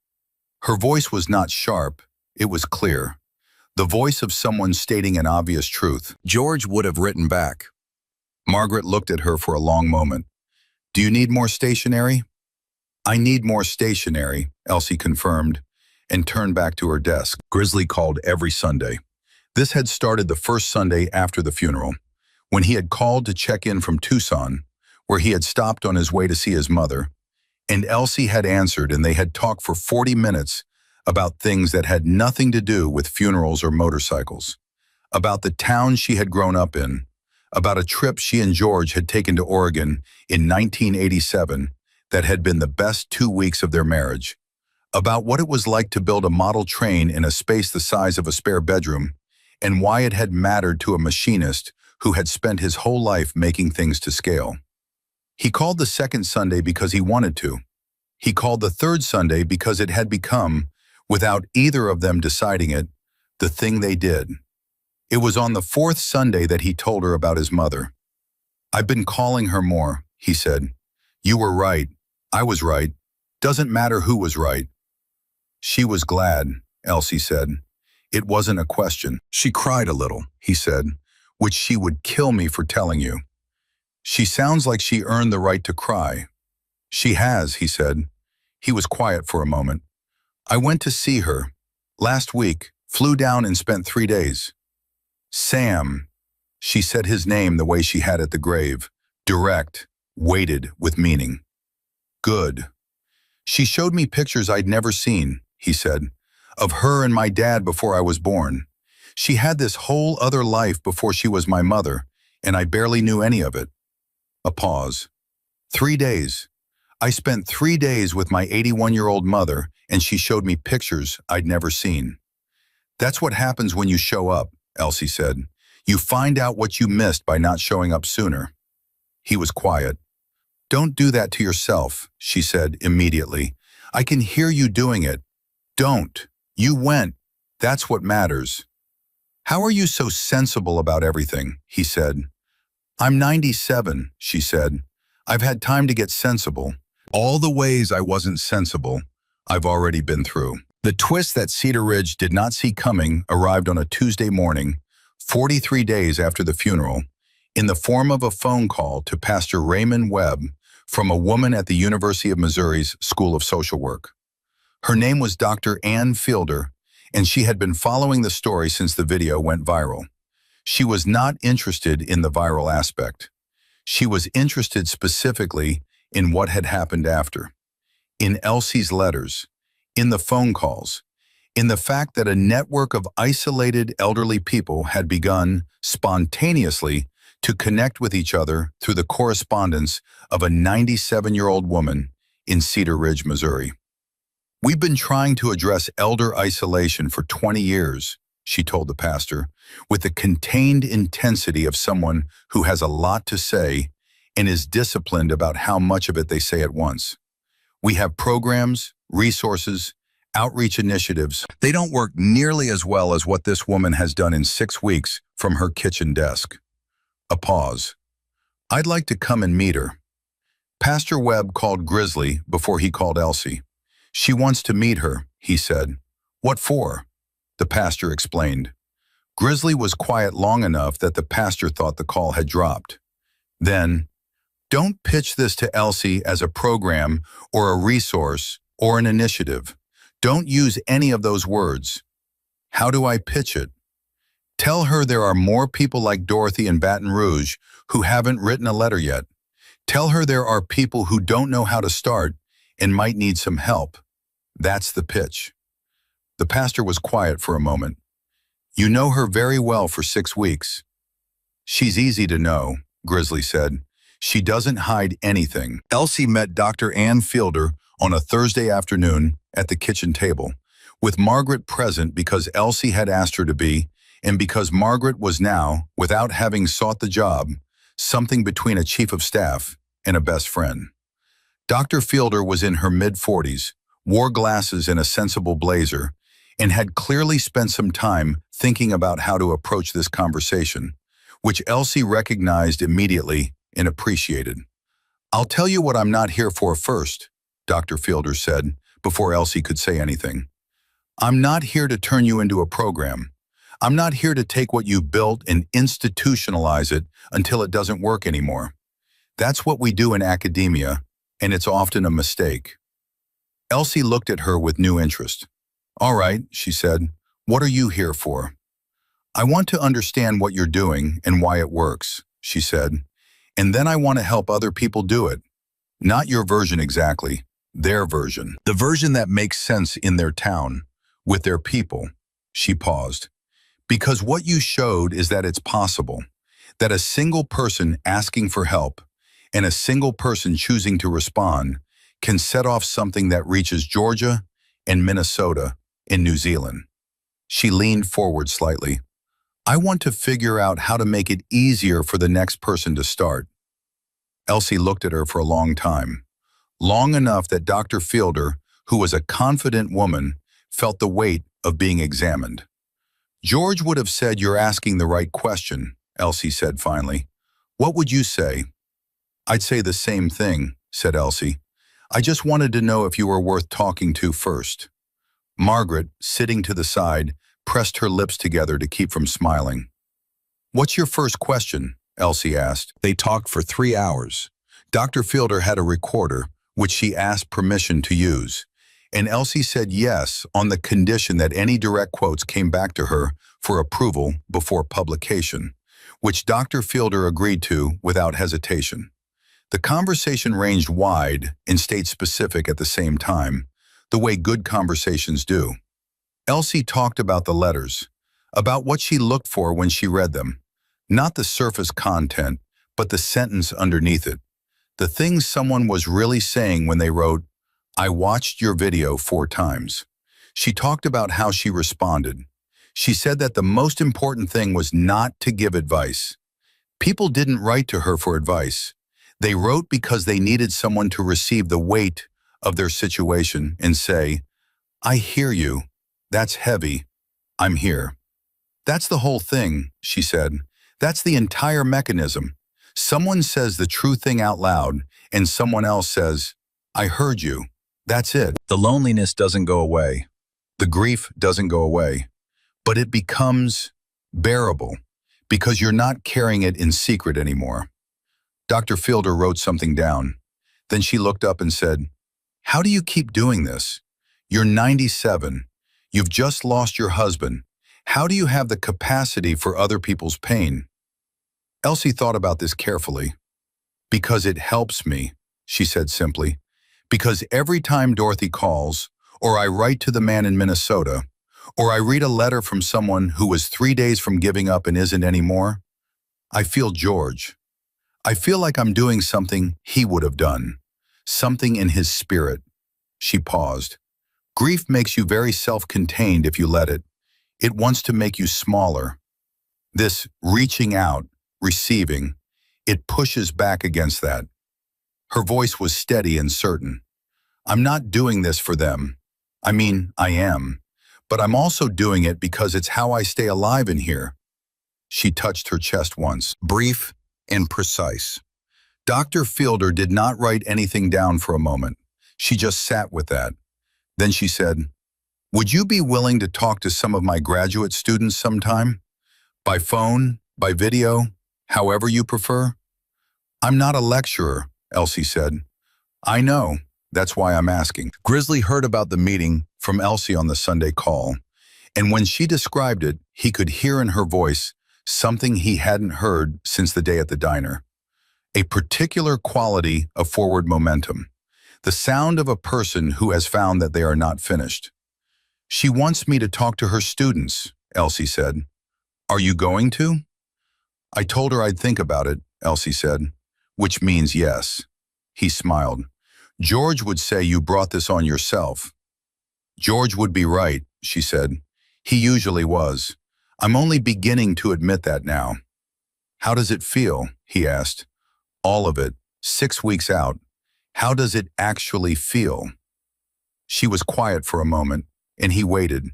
Her voice was not sharp, it was clear. The voice of someone stating an obvious truth. George would have written back. Margaret looked at her for a long moment. "Do you need more stationery?" "I need more stationery," Elsie confirmed, and turned back to her desk. Grizzly called every Sunday. This had started the first Sunday after the funeral, when he had called to check in from Tucson, where he had stopped on his way to see his mother, and Elsie had answered, and they had talked for 40 minutes about things that had nothing to do with funerals or motorcycles, about the town she had grown up in, about a trip she and George had taken to Oregon in 1987 that had been the best 2 weeks of their marriage, about what it was like to build a model train in a space the size of a spare bedroom, and why it had mattered to a machinist who had spent his whole life making things to scale. He called the second Sunday because he wanted to. He called the third Sunday because it had become, without either of them deciding it, the thing they did. It was on the fourth Sunday that he told her about his mother. "I've been calling her more," he said. "You were right. I was right. Doesn't matter who was right." "She was glad," Elsie said. "It wasn't a question. She cried a little," he said, "which she would kill me for telling you. She sounds like she earned the right to cry." "She has," he said. He was quiet for a moment. "I went to see her. Last week, flew down and spent 3 days. Sam," she said his name the way she had at the grave, direct, weighted with meaning. "Good. She showed me pictures I'd never seen," he said, "of her and my dad before I was born. She had this whole other life before she was my mother, and I barely knew any of it." A pause. 3 days. "I spent 3 days with my 81-year-old mother, and she showed me pictures I'd never seen." "That's what happens when you show up," Elsie said. "You find out what you missed by not showing up sooner." He was quiet. "Don't do that to yourself," she said immediately. "I can hear you doing it. Don't. You went. That's what matters." "How are you so sensible about everything?" he said. "I'm 97, she said. "I've had time to get sensible. All the ways I wasn't sensible, I've already been through." The twist that Cedar Ridge did not see coming arrived on a Tuesday morning, 43 days after the funeral, in the form of a phone call to Pastor Raymond Webb from a woman at the University of Missouri's School of Social Work. Her name was Dr. Ann Fielder, and she had been following the story since the video went viral. She was not interested in the viral aspect. She was interested specifically in what had happened after. In Elsie's letters, in the phone calls, in the fact that a network of isolated elderly people had begun spontaneously to connect with each other through the correspondence of a 97-year-old woman in Cedar Ridge, Missouri. "We've been trying to address elder isolation for 20 years, she told the pastor, with the contained intensity of someone who has a lot to say and is disciplined about how much of it they say at once. We have programs, resources, outreach initiatives. They don't work nearly as well as what this woman has done in 6 weeks from her kitchen desk." A pause. "I'd like to come and meet her." Pastor Webb called Grizzly before he called Elsie. "She wants to meet her," he said. "What for?" the pastor explained. Grizzly was quiet long enough that the pastor thought the call had dropped. Then, "Don't pitch this to Elsie as a program or a resource or an initiative. Don't use any of those words." "How do I pitch it?" "Tell her there are more people like Dorothy in Baton Rouge who haven't written a letter yet. Tell her there are people who don't know how to start and might need some help. That's the pitch." The pastor was quiet for a moment. "You know her very well for 6 weeks. "She's easy to know," Grizzly said. "She doesn't hide anything." Elsie met Dr. Ann Fielder on a Thursday afternoon at the kitchen table, with Margaret present because Elsie had asked her to be, and because Margaret was now, without having sought the job, something between a chief of staff and a best friend. Dr. Fielder was in her mid-40s, wore glasses and a sensible blazer, and had clearly spent some time thinking about how to approach this conversation, which Elsie recognized immediately and appreciated. "I'll tell you what I'm not here for first," Dr. Fielder said, before Elsie could say anything. "I'm not here to turn you into a program. I'm not here to take what you've built and institutionalize it until it doesn't work anymore. That's what we do in academia, and it's often a mistake." Elsie looked at her with new interest. "All right," she said, "what are you here for?" "I want to understand what you're doing and why it works," she said, "and then I want to help other people do it. Not your version exactly, their version. The version that makes sense in their town, with their people." She paused. "Because what you showed is that it's possible, that a single person asking for help and a single person choosing to respond can set off something that reaches Georgia and Minnesota and New Zealand." She leaned forward slightly. "I want to figure out how to make it easier for the next person to start." Elsie looked at her for a long time, long enough that Dr. Fielder, who was a confident woman, felt the weight of being examined. "George would have said you're asking the right question," Elsie said finally. "What would you say?" "I'd say the same thing," said Elsie. "I just wanted to know if you were worth talking to first." Margaret, sitting to the side, pressed her lips together to keep from smiling. "What's your first question?" Elsie asked. They talked for 3 hours. Dr. Fielder had a recorder, which she asked permission to use, and Elsie said yes on the condition that any direct quotes came back to her for approval before publication, which Dr. Fielder agreed to without hesitation. The conversation ranged wide and stayed specific at the same time, the way good conversations do. Elsie talked about the letters, about what she looked for when she read them, not the surface content, but the sentence underneath it, the things someone was really saying when they wrote, "I watched your video 4 times." She talked about how she responded. She said that the most important thing was not to give advice. People didn't write to her for advice. They wrote because they needed someone to receive the weight of their situation and say, "I hear you. That's heavy. I'm here." That's the whole thing, she said. That's the entire mechanism. Someone says the true thing out loud, and someone else says, "I heard you." That's it. The loneliness doesn't go away. The grief doesn't go away. But it becomes bearable because you're not carrying it in secret anymore. Dr. Fielder wrote something down. Then she looked up and said, "How do you keep doing this? You're 97. You've just lost your husband. How do you have the capacity for other people's pain?" Elsie thought about this carefully. "Because it helps me," she said simply. "Because every time Dorothy calls, or I write to the man in Minnesota, Or I read a letter from someone who was 3 days from giving up and isn't anymore. I feel George. I feel like I'm doing something he would have done. Something in his spirit. She paused. Grief makes you very self-contained if you let it. It wants to make you smaller. This reaching out, receiving, it pushes back against that. Her voice was steady and certain. I'm not doing this for them. I mean, I am. But I'm also doing it because it's how I stay alive in here. She touched her chest once, brief and precise. Dr. Fielder did not write anything down for a moment. She just sat with that. Then she said, "Would you be willing to talk to some of my graduate students sometime? By phone, by video, however you prefer?" "I'm not a lecturer," Elsie said. "I know. That's why I'm asking." Grizzly heard about the meeting from Elsie on the Sunday call, and when she described it, he could hear in her voice something he hadn't heard since the day at the diner. A particular quality of forward momentum. The sound of a person who has found that they are not finished. "She wants me to talk to her students," Elsie said. "Are you going to?" "I told her I'd think about it," Elsie said, "which means yes." He smiled. "George would say you brought this on yourself." "George would be right," she said. "He usually was. I'm only beginning to admit that now." "How does it feel?" he asked. "All of it, 6 weeks out. How does it actually feel?" She was quiet for a moment, and he waited,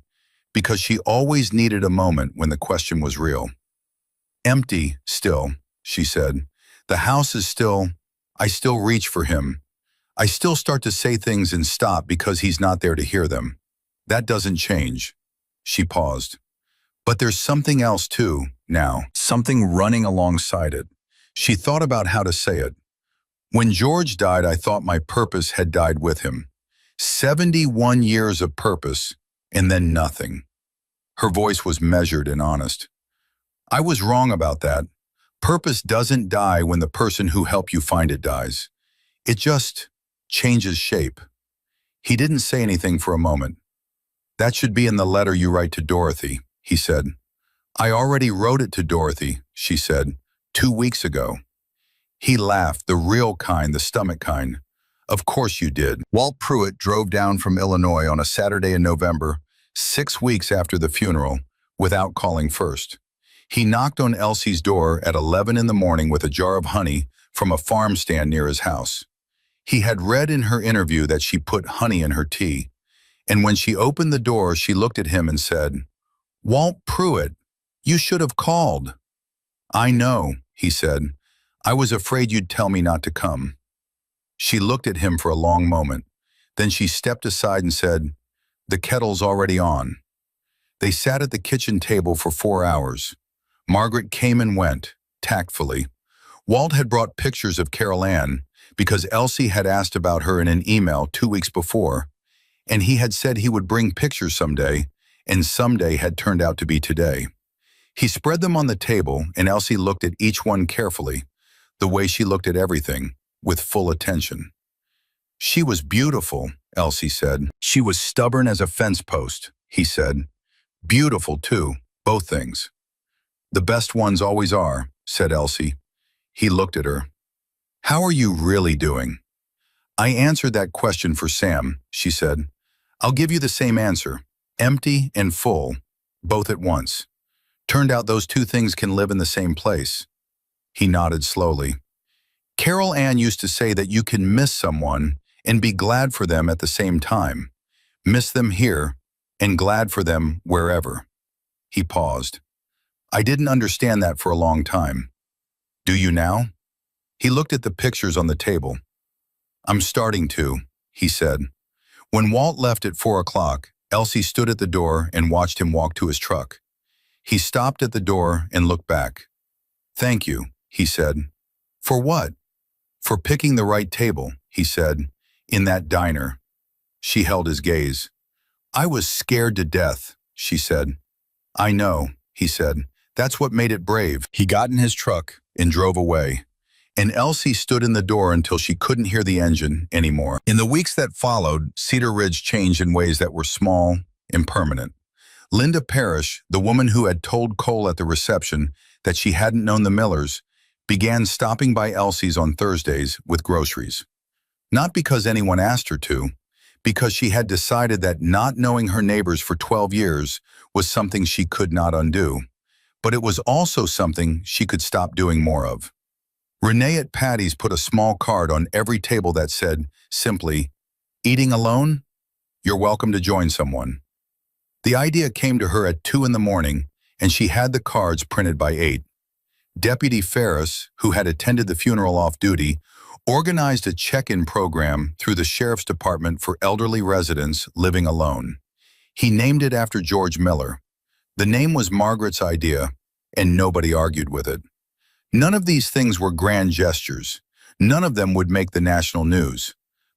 because she always needed a moment when the question was real. "Empty, still," she said. "The house is still, I still reach for him. I still start to say things and stop because he's not there to hear them. That doesn't change." She paused. "But there's something else too, now, something running alongside it." She thought about how to say it. "When George died, I thought my purpose had died with him. 71 years of purpose, and then nothing." Her voice was measured and honest. "I was wrong about that. Purpose doesn't die when the person who helped you find it dies. It just changes shape." He didn't say anything for a moment. "That should be in the letter you write to Dorothy," he said. "I already wrote it to Dorothy," she said, 2 weeks ago. He laughed, the real kind, the stomach kind. "Of course you did." Walt Pruitt drove down from Illinois on a Saturday in November, 6 weeks after the funeral, without calling first. He knocked on Elsie's door at 11 in the morning with a jar of honey from a farm stand near his house. He had read in her interview that she put honey in her tea, and when she opened the door, she looked at him and said, "Walt Pruitt, you should have called." "I know," he said. "I was afraid you'd tell me not to come." She looked at him for a long moment. Then she stepped aside and said, "The kettle's already on." They sat at the kitchen table for 4 hours. Margaret came and went, tactfully. Walt had brought pictures of Carol Ann because Elsie had asked about her in an email 2 weeks before, and he had said he would bring pictures someday, and someday had turned out to be today. He spread them on the table, and Elsie looked at each one carefully, the way she looked at everything, with full attention. "She was beautiful," Elsie said. "She was stubborn as a fence post," he said. "Beautiful, too, both things." "The best ones always are," said Elsie. He looked at her. "How are you really doing?" "I answered that question for Sam," she said. "I'll give you the same answer. Empty and full, both at once. Turned out those two things can live in the same place." He nodded slowly. "Carol Ann used to say that you can miss someone and be glad for them at the same time. Miss them here and glad for them wherever." He paused. "I didn't understand that for a long time. Do you now?" He looked at the pictures on the table. "I'm starting to," he said. When Walt left at 4 o'clock, Elsie stood at the door and watched him walk to his truck. He stopped at the door and looked back. "Thank you," he said. "For what?" "For picking the right table," he said, "in that diner." She held his gaze. "I was scared to death," she said. "I know," he said. "That's what made it brave." He got in his truck and drove away, and Elsie stood in the door until she couldn't hear the engine anymore. In the weeks that followed, Cedar Ridge changed in ways that were small and permanent. Linda Parrish, the woman who had told Cole at the reception that she hadn't known the Millers, began stopping by Elsie's on Thursdays with groceries. Not because anyone asked her to, because she had decided that not knowing her neighbors for 12 years was something she could not undo, but it was also something she could stop doing more of. Renee at Patty's put a small card on every table that said, simply, "Eating alone? You're welcome to join someone." The idea came to her at 2 in the morning, and she had the cards printed by 8. Deputy Ferris, who had attended the funeral off-duty, organized a check-in program through the Sheriff's Department for elderly residents living alone. He named it after George Miller. The name was Margaret's idea, and nobody argued with it. None of these things were grand gestures. None of them would make the national news.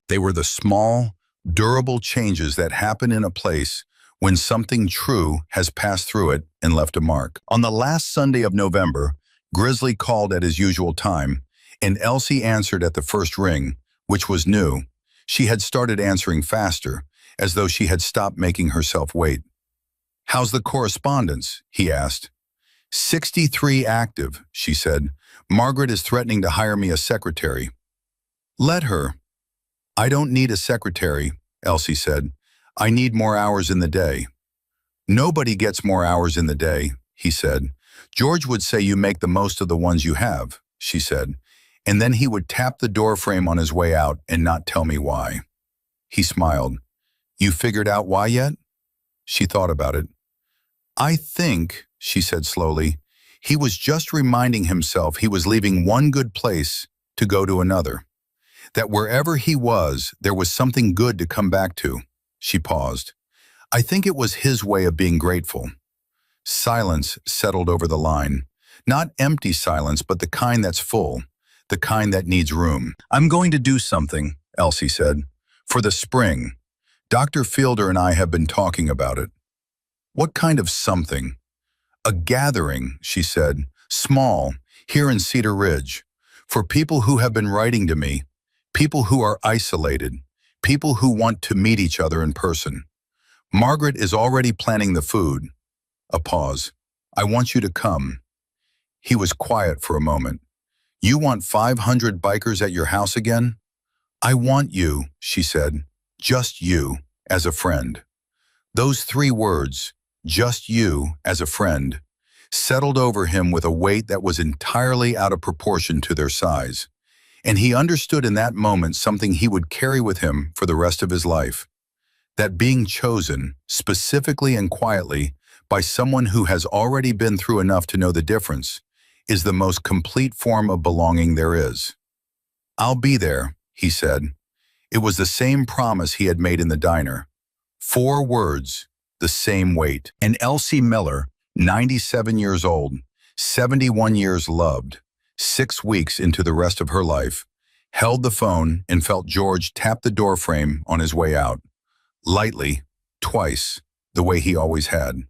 They were the small, durable changes that happen in a place when something true has passed through it and left a mark. On the last Sunday of November, Grizzly called at his usual time, and Elsie answered at the first ring, which was new. She had started answering faster, as though she had stopped making herself wait. "How's the correspondence?" he asked. 63 active, she said. "Margaret is threatening to hire me a secretary." "Let her." "I don't need a secretary," Elsie said. "I need more hours in the day." "Nobody gets more hours in the day," he said. "George would say you make the most of the ones you have," she said. And then he would tap the doorframe on his way out and not tell me why. He smiled. "You figured out why yet?" She thought about it. "I think," she said slowly, "he was just reminding himself he was leaving one good place to go to another. That wherever he was, there was something good to come back to." She paused. "I think it was his way of being grateful." Silence settled over the line. Not empty silence, but the kind that's full, the kind that needs room. "I'm going to do something," Elsie said, "for the spring. Dr. Fielder and I have been talking about it." "What kind of something?" "A gathering," she said, "small, here in Cedar Ridge, for people who have been writing to me, people who are isolated, people who want to meet each other in person. Margaret is already planning the food." A pause. "I want you to come." He was quiet for a moment. "You want 500 bikers at your house again?" "I want you," she said, "just you, as a friend." Those 3 words, "just you, as a friend," settled over him with a weight that was entirely out of proportion to their size. And he understood in that moment something he would carry with him for the rest of his life. That being chosen, specifically and quietly, by someone who has already been through enough to know the difference, is the most complete form of belonging there is. "I'll be there," he said. It was the same promise he had made in the diner. 4 words, the same weight. And Elsie Miller, 97 years old, 71 years loved, 6 weeks into the rest of her life, held the phone and felt George tap the doorframe on his way out. Lightly, twice, the way he always had.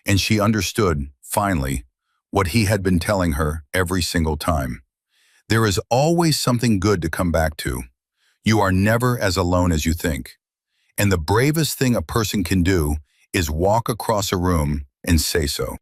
And she understood, finally, what he had been telling her every single time. There is always something good to come back to. You are never as alone as you think. And the bravest thing a person can do is walk across a room and say so.